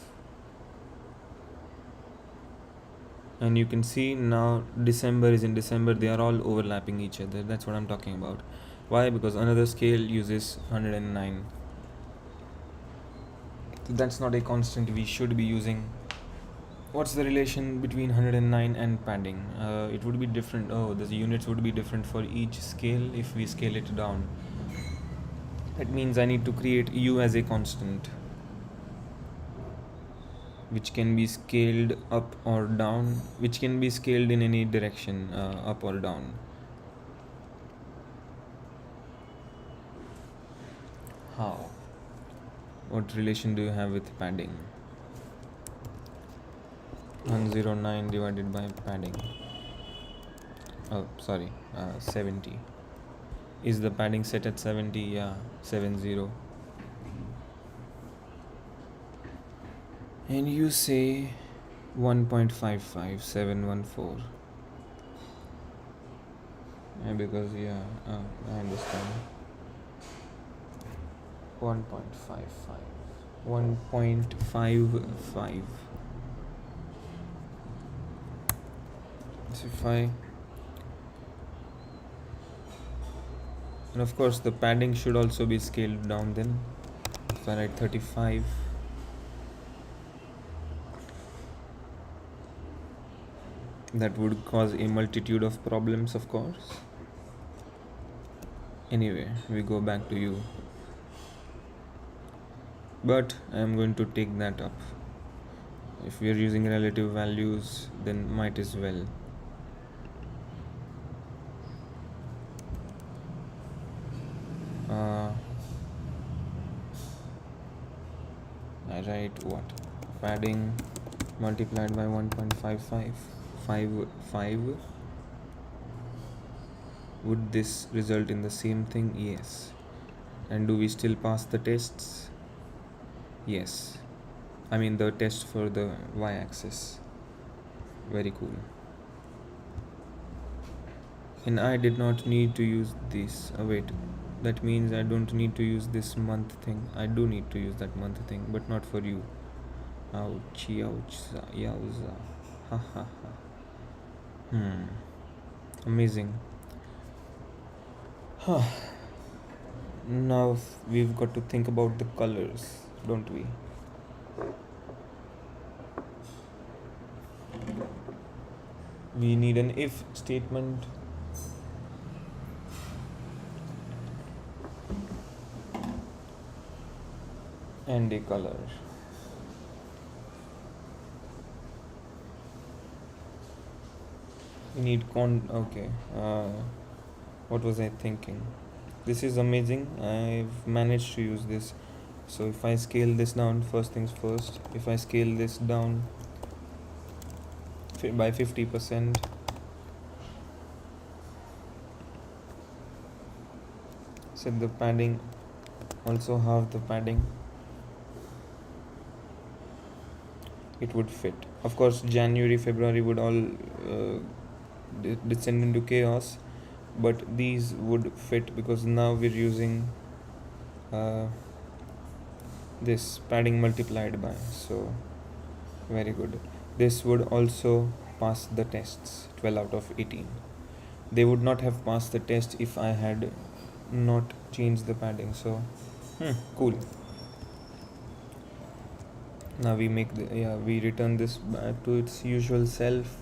And you can see now December is in December, they are all overlapping each other. That's what I'm talking about. Why? Because another scale uses 109. So that's not a constant we should be using. What's the relation between 109 and padding? It would be different. Oh, the units would be different for each scale if we scale it down. That means I need to create u as a constant, which can be scaled up or down, which can be scaled in any direction, up or down. How? What relation do you have with padding? 109 divided by padding. Oh, sorry, 70. Is the padding set at 70? Yeah, 70. And you say 1.55, 714. Yeah, because, I understand. 1.55. 1.55. So if I... And of course the padding should also be scaled down then. If I write 35, that would cause a multitude of problems, of course. Anyway, we go back to you. But I am going to take that up. If we are using relative values, then might as well. I write what? Padding multiplied by 1.55. 5. Would this result in the same thing? Yes. And do we still pass the tests? Yes. I mean the test for the y-axis. Very cool. And I did not need to use this. Wait, that means I don't need to use this month thing. I do need to use that month thing, but not for you. Ouch, yowza, yowza. Ha ha ha. Amazing. Now we've got to think about the colors, don't we? We need an if statement. And a color. We need okay. What was I thinking? This is amazing. I've managed to use this. So if I scale this down, first things first, if I scale this down by 50%, set the padding, also half the padding, it would fit. Of course, January, February would all descend into chaos, but these would fit because now we're using this padding multiplied by, so very good. This would also pass the tests, 12 out of 18. They would not have passed the test if I had not changed the padding, so cool. Now we make we return this back to its usual self,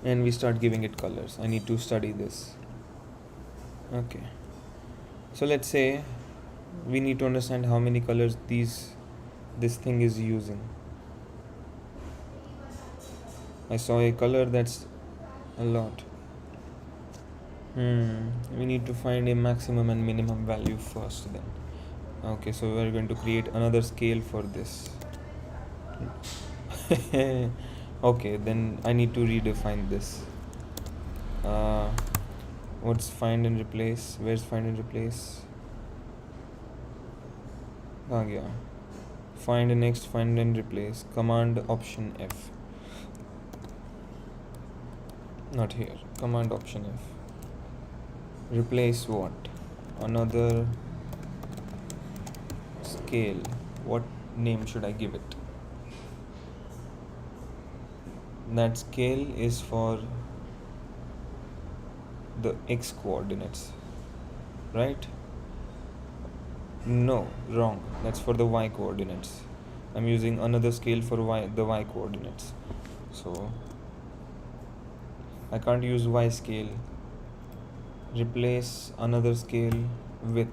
and we start giving it colors. I need to study this. Okay, so let's say we need to understand how many colors this thing is using. I saw a color that's a lot. We need to find a maximum and minimum value first then. Okay, so we're going to create another scale for this. Okay, then I need to redefine this. What's find and replace? Where's find and replace? Yeah. Find and next, find and replace. Command option F. Not here. Command option F. Replace what? Another scale. What name should I give it? That scale is for the x coordinates, right? No, wrong. That's for the y coordinates. I'm using another scale for the y coordinates. So I can't use y scale. Replace another scale with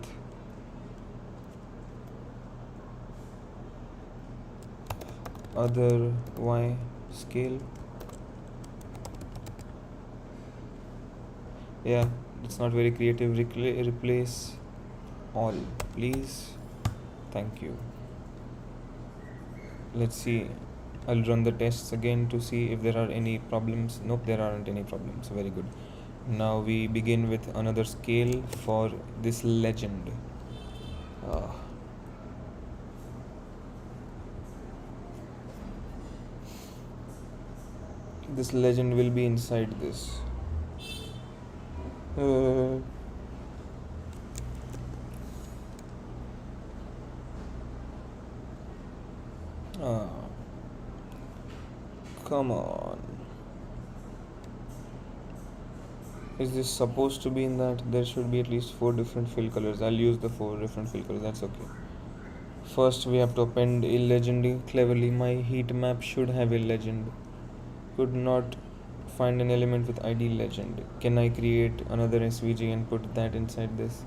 other y scale. Yeah, it's not very creative. Replace all, please. Thank you. Let's see. I'll run the tests again to see if there are any problems. Nope, there aren't any problems. Very good. Now we begin with another scale for this legend. This legend will be inside this. Come on. Is this supposed to be in that? There should be at least 4 different fill colors. I'll use the 4 different fill colors. That's okay. First, we have to append a legend. Cleverly, my heat map should have a legend. Could not find an element with ID legend. Can I create another SVG and put that inside this?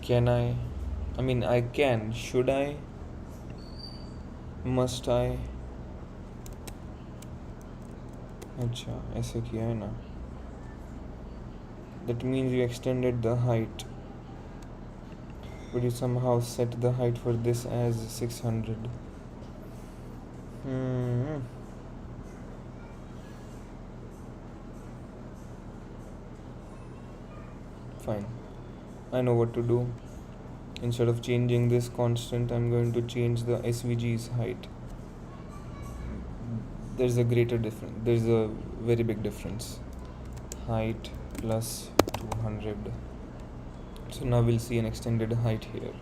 Can I? I mean, I can. Should I? Must I? अच्छा ऐसे किया है ना. That means you extended the height, but you somehow set the height for this as 600. Fine, I know what to do. Instead of changing this constant, I'm going to change the SVG's height. There's a greater difference. There's a very big difference. Height plus 200. So now we'll see an extended height here.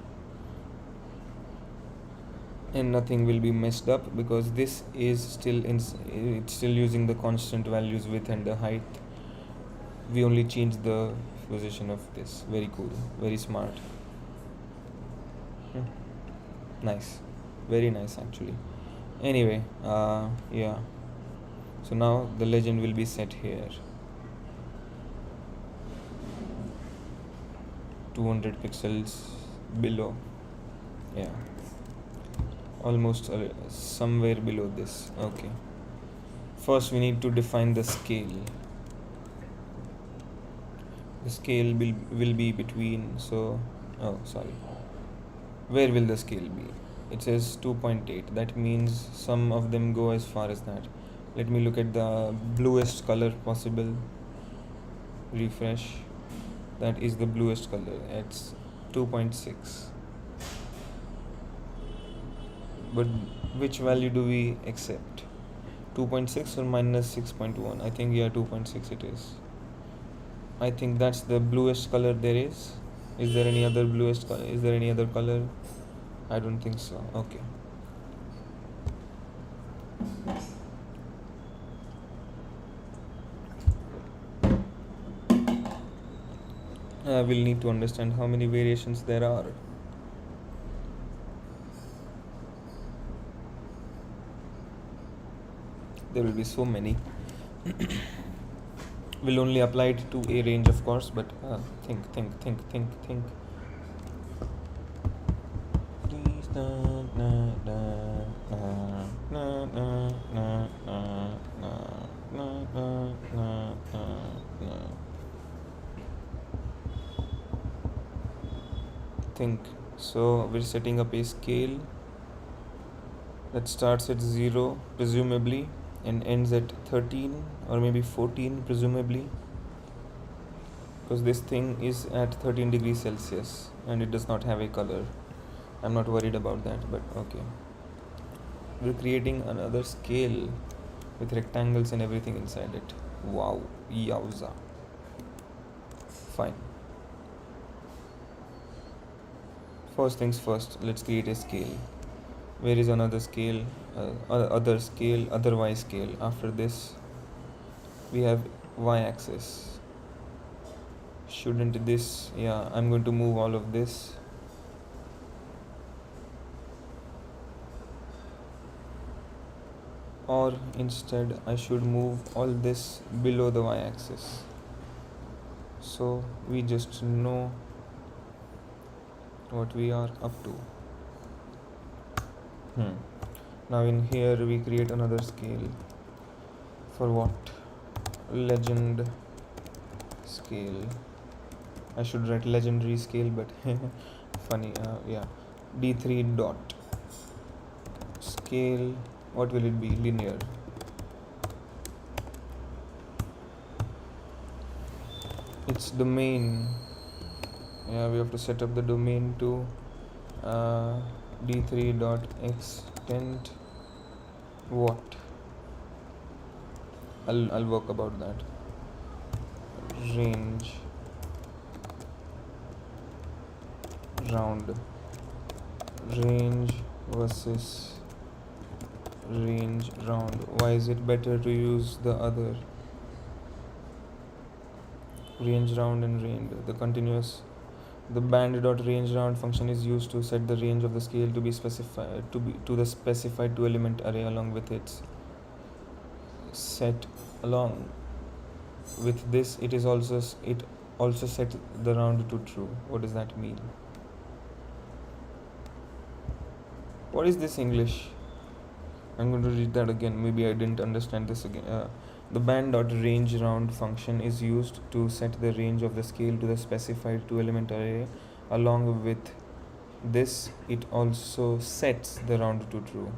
And nothing will be messed up because this is still it's still using the constant values width and the height. We only changed the position of this. Very cool. Very smart. Nice. Very nice actually. Anyway, yeah. So now the legend will be set here. 200 pixels below. Yeah. Almost somewhere below this. Okay. First we need to define the scale. The scale will be between, where will the scale be? It says 2.8. That means some of them go as far as that. Let me look at the bluest color possible. Refresh. That is the bluest color. It's 2.6. But which value do we accept? 2.6 or minus 6.1? I think 2.6 it is. I think that's the bluest color there is. Is there any other bluest color? Is there any other color? I don't think so. Okay. We'll need to understand how many variations there are. There will be so many. Will only apply it to a range, of course, but think. Please think. So we're setting up a scale that starts at 0 presumably and ends at 13 or maybe 14 presumably, because this thing is at 13 degrees Celsius and it does not have a color. I'm not worried about that, but okay. We're creating another scale with rectangles and everything inside it. Wow, yowza. Fine. First things first, let's create a scale. Where is another scale? Other scale, otherwise scale. After this, we have y-axis. Shouldn't this, yeah, I'm going to move all of this. Or instead, I should move all this below the y-axis. So we just know what we are up to. Now in here we create another scale. For what? Legend scale. I should write legendary scale, but funny. Yeah, d3 dot scale. What will it be? Linear. Its domain. Yeah, we have to set up the domain to d3 dot extent what. I'll work about that. Range round. Range versus range round. Why is it better to use the other? Range round and range. The band dot range round function is used to set the range of the scale to be specified to the specified 2-element array. Along with its set along with this, it also set the round to true. What does that mean? What is this English? I'm going to read that again. Maybe I didn't understand this again. The band.rangeRound function is used to set the range of the scale to the specified 2-element array. Along with this, it also sets the round to true.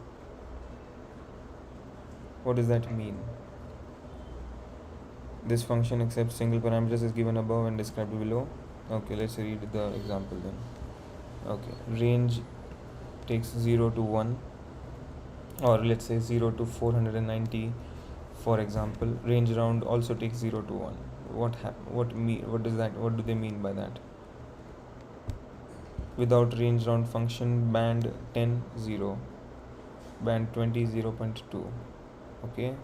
What does that mean? This function accepts single parameters as given above and described below. Okay, let's read the example then. Okay, range takes 0 to 1, or let's say 0 to 490. For example, range round also takes 0 to 1. What do they mean by that? Without range round function, band 10 0, band 20 0.2. Okay.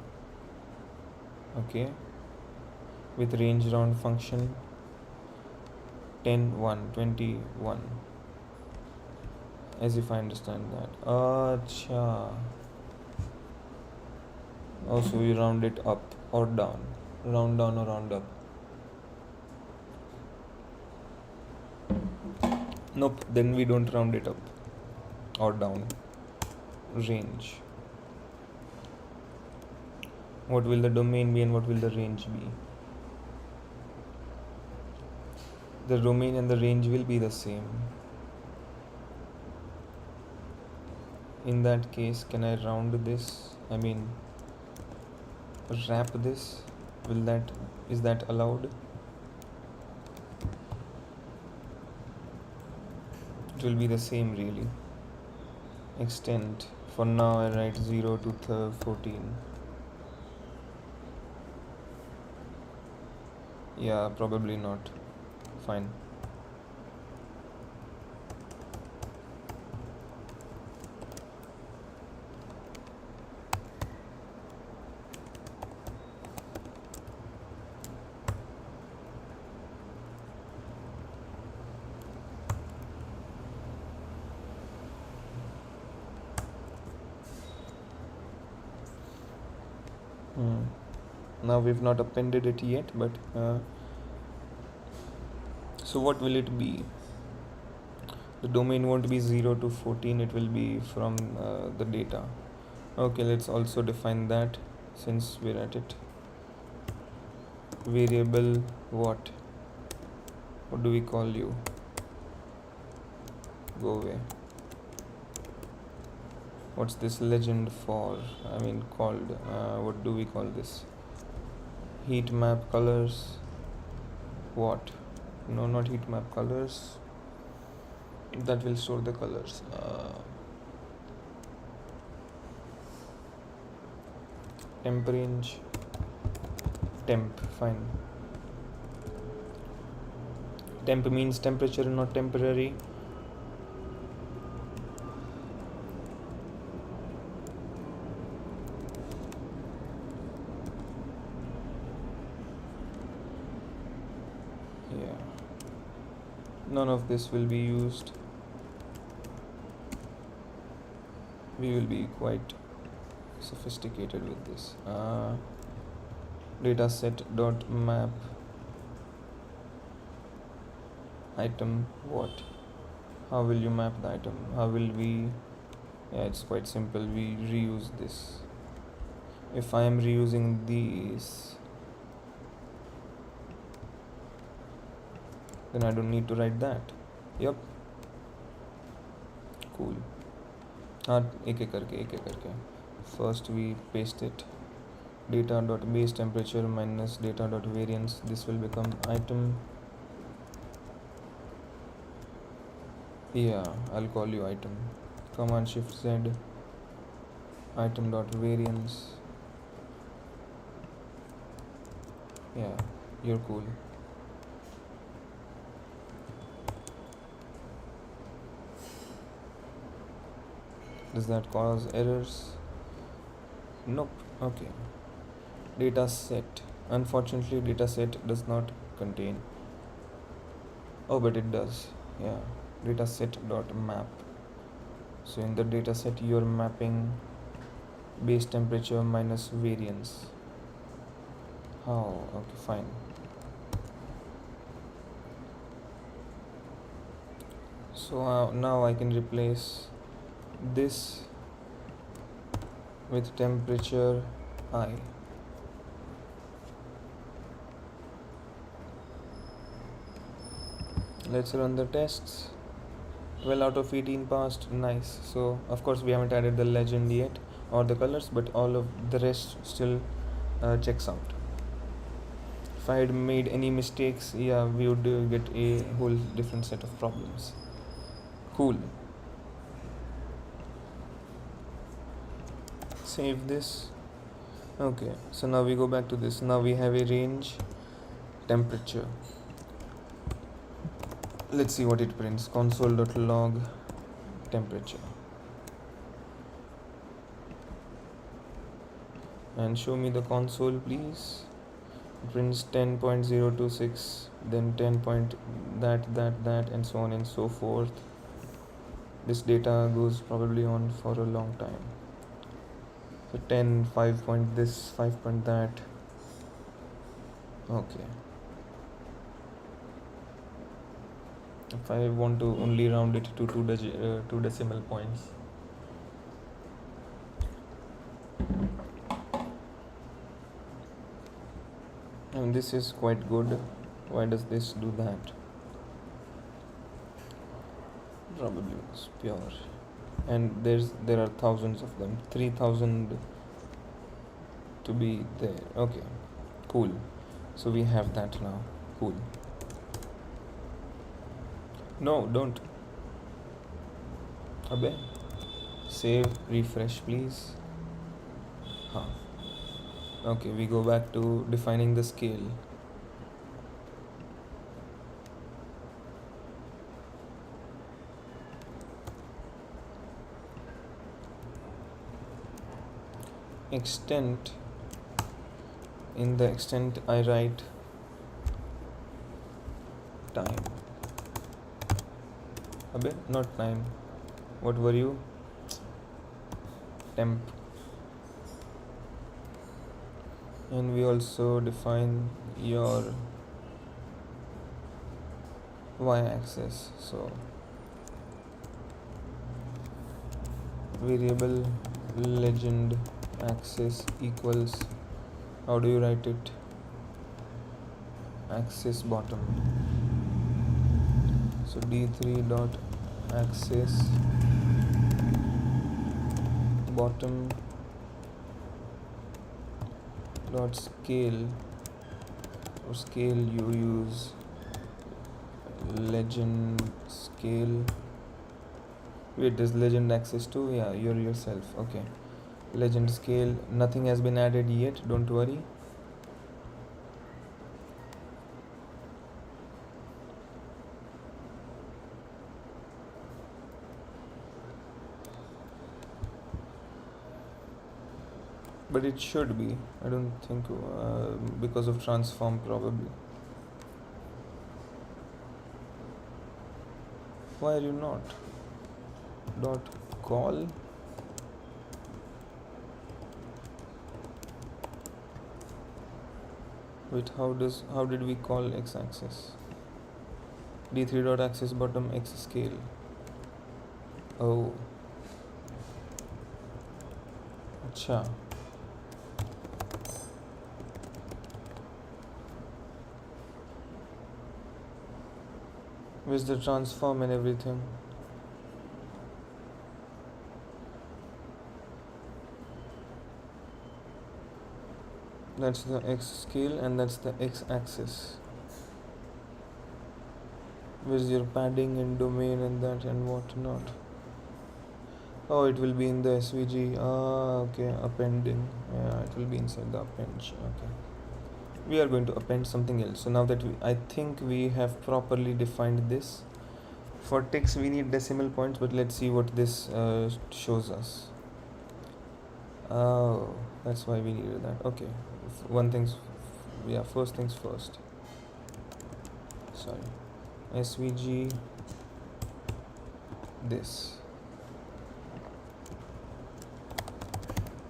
With range round function 10 1 20 1. As if I understand that. Acha. Also, we round it up or down. Round down or round up. Nope, then we don't round it up or down. Range. What will the domain be and what will the range be? The domain and the range will be the same. In that case, can I round this? I mean, wrap this? Is that allowed? It will be the same really. Extent. For now I write 0 to 14. Yeah, probably not. Fine. Now we've not appended it yet, but so what will it be? The domain won't be 0 to 14, it will be from the data. Okay, let's also define that since we're at it. Variable what? What do we call you? Go away. What's this legend for? I mean called, what do we call this? Heat map colors. What? No, not heat map colors. That will store the colors. Temp range. Temp, fine. Temp means temperature, not temporary. Yeah. None of this will be used. We will be quite sophisticated with this. Dataset dot map item what? How will you map the item? How will we? Yeah, it's quite simple. We reuse this. If I am reusing these, then I don't need to write that. Yep. Cool. एक एक करके. First we paste it. Data dot base temperature minus data dot variance. This will become item. Yeah, I'll call you item. Command Shift Z. Item dot variance. Yeah, you're cool. Does that cause errors? Nope. Okay. Data set. Unfortunately, data set does not contain. Oh, but it does. Yeah. Data set dot map. So in the data set, you're mapping base temperature minus variance. How? Okay, fine. So now I can replace this with temperature I. Let's run the tests. 12 out of 18 passed. Nice. So of course we haven't added the legend yet or the colors, but all of the rest still checks out. If I had made any mistakes, yeah, we would get a whole different set of problems. Cool. Save this. Okay, so now we go back to this. Now we have a range temperature. Let's see what it prints. Console.log temperature. And show me the console, please. It prints 10.026, then 10 point that, and so on and so forth. This data goes probably on for a long time. So 10, 5 point this, 5 point that. Okay. If I want to only round it to two decimal points. And this is quite good. Why does this do that? Probably it's pure. And there are thousands of them. 3000 to be there. Okay, cool. So we have that now. Cool. No, don't. Abe. Save, refresh, please. Huh. Okay, we go back to defining the scale. Extent. In the extent I write time. Abe, not time. What were you? Temp. and we also define your y-axis. So variable legend axis equals, how do you write it, axis bottom. So d3 dot axis bottom dot scale. For scale you use legend scale. Wait, does legend axis too? Yeah, you're yourself. Okay. Legend scale, nothing has been added yet, don't worry. But it should be, I don't think, because of transform probably. Why are you not? Dot call. Wait, how did we call x-axis? d3 dot axis bottom x scale. Oh, acha. Where's the transform and everything? That's the x scale and that's the x axis. Where's your padding and domain and that and what not? Oh, it will be in the SVG. Ah, okay, appending. Yeah, it will be inside the append. Okay. We are going to append something else. So now that I think we have properly defined this. For ticks we need decimal points, but let's see what this shows us. Oh, that's why we needed that. Okay, first things first. Sorry, SVG this.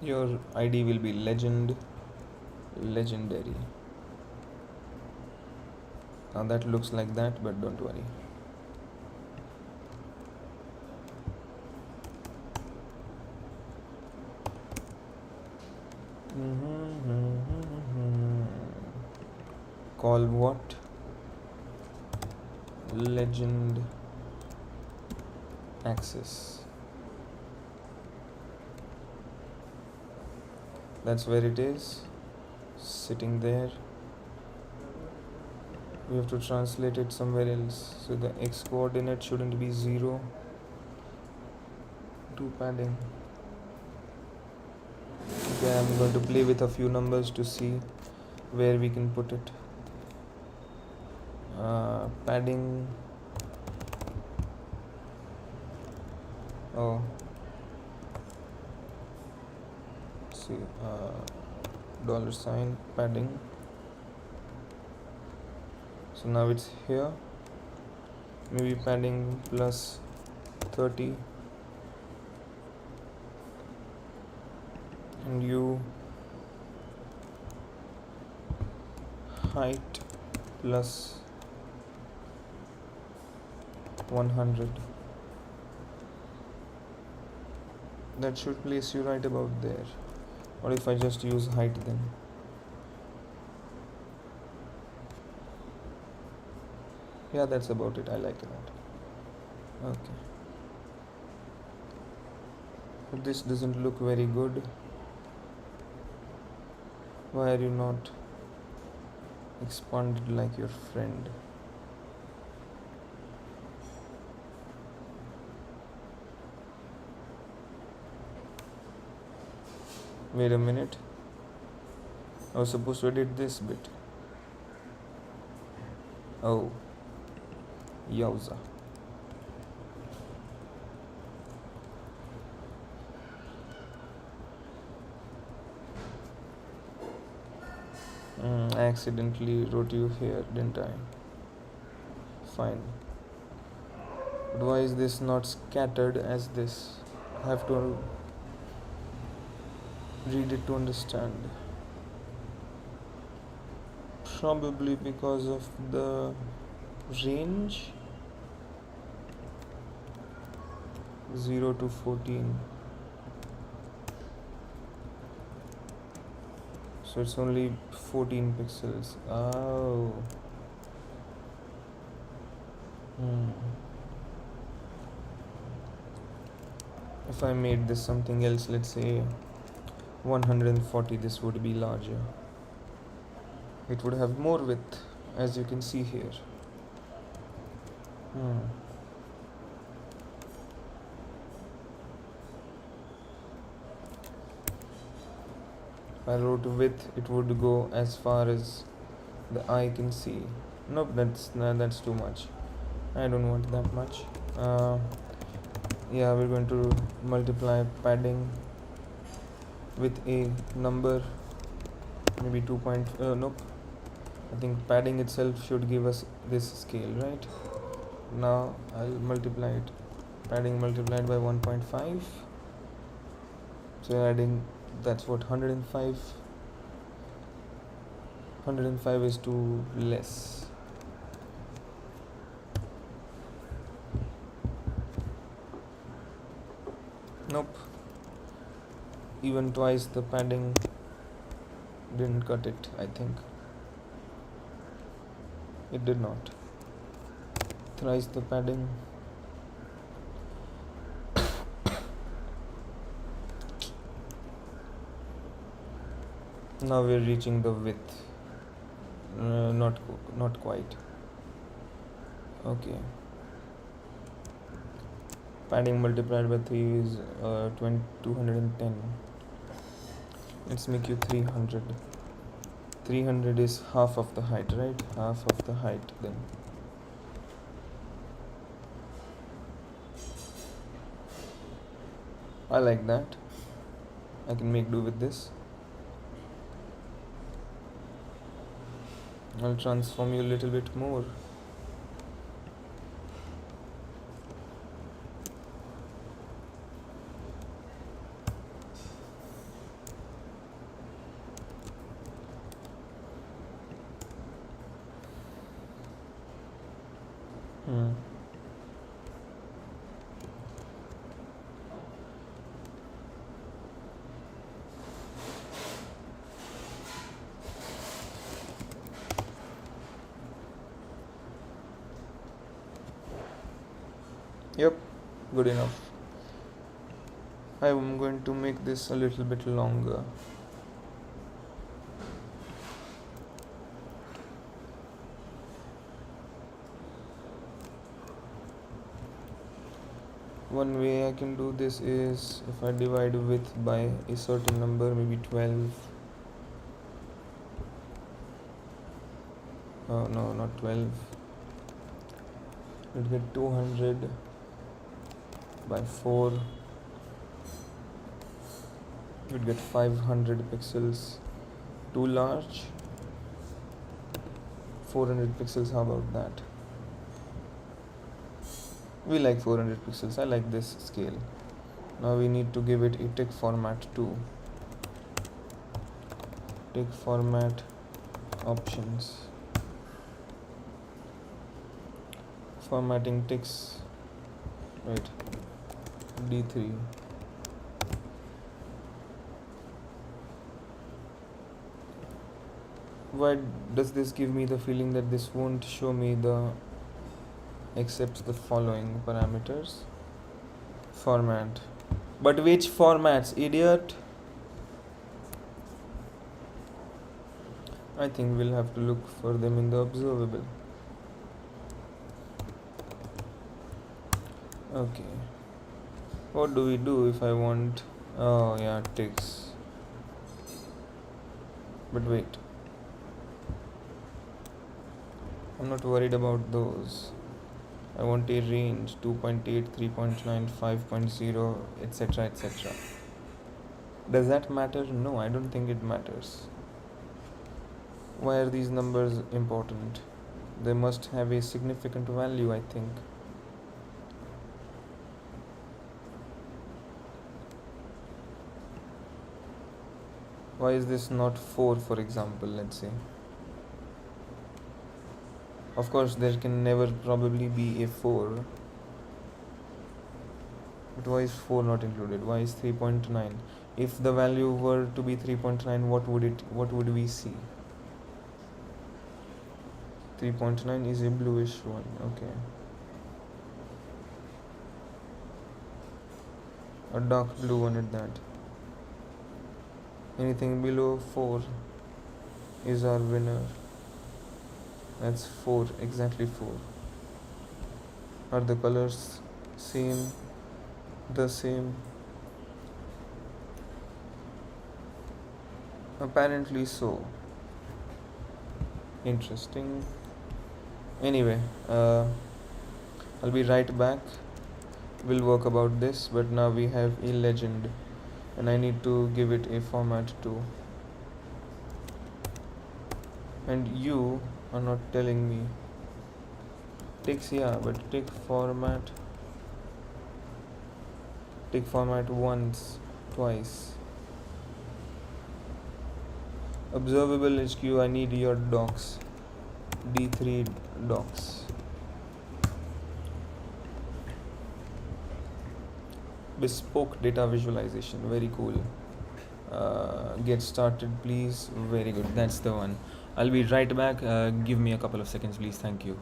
Your ID will be legendary. Now that looks like that, but don't worry. Call what? Legend axis. That's where it is, sitting there. We have to translate it somewhere else. So the x coordinate shouldn't be 0. 2 padding. Okay, I'm going to play with a few numbers to see where we can put it. Padding. Oh. See, $sign padding. So now it's here. Maybe padding plus 30. And you height plus 100. That should place you right about there. Or if I just use height then? Yeah, that's about it. I like that. Okay. But this doesn't look very good. Why are you not expanded like your friend? Wait a minute. I was supposed to edit this bit. Oh. Yowza. I accidentally wrote you here, didn't I? Fine. But why is this not scattered as this? I have to read it to understand. Probably because of the range 0 to 14. So it's only 14 pixels. Oh. If I made this something else, let's say 140, this would be larger. It would have more width, as you can see here. If I wrote width, it would go as far as the eye can see. Nope, that's too much. I don't want that much. Yeah, we're going to multiply padding with a number, maybe 2 point. Nope. I think padding itself should give us this scale, right? Now I'll multiply it. Padding multiplied by 1.5. So adding, that's what, 105. 105 is too less. Nope. Even twice the padding didn't cut it, I think. It did not. Thrice the padding. Now we're reaching the width. Not quite. Okay. Padding multiplied by 3 is 210. Let's make you 300. 300 is half of the height, right? Half of the height then. I like that. I can make do with this. I'll transform you a little bit more. Yep, good enough. I am going to make this a little bit longer. One way I can do this is if I divide width by a certain number, maybe 12. Oh no, not 12. We'll get 200 by 4. You'd get 500 pixels. Too large. 400 pixels, how about that? We like 400 pixels. I like this scale. Now we need to give it a tick format too. Tick format options. Formatting ticks. Right. D3. Why does this give me the feeling that this won't show me the accepts the following parameters? Format. But which formats, idiot? I think we'll have to look for them in the observable. Okay. What do we do if I want... Oh yeah, ticks. But wait. I'm not worried about those. I want a range 2.8, 3.9, 5.0, etc. etc. Does that matter? No, I don't think it matters. Why are these numbers important? They must have a significant value, I think. Why is this not 4, for example, let's say? Of course, there can never probably be a 4. But why is 4 not included? Why is 3.9? If the value were to be 3.9, what would we see? 3.9 is a bluish one. Okay. A dark blue one at that. Anything below 4 is our winner. That's 4, exactly 4. Are the colors same? The same? Apparently so. Interesting. Anyway, I'll be right back. We'll work about this, but now we have a legend, and I need to give it a format too. And you are not telling me. Takes, yeah, but take format. Take format once, twice. Observable HQ, I need your docs. D3 docs. Bespoke data visualization, very cool. Get started, please. Very good, that's the one. I'll be right back. Give me a couple of seconds, please. Thank you.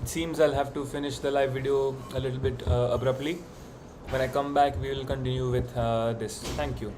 It seems I'll have to finish the live video a little bit abruptly. When I come back, we will continue with this. Thank you.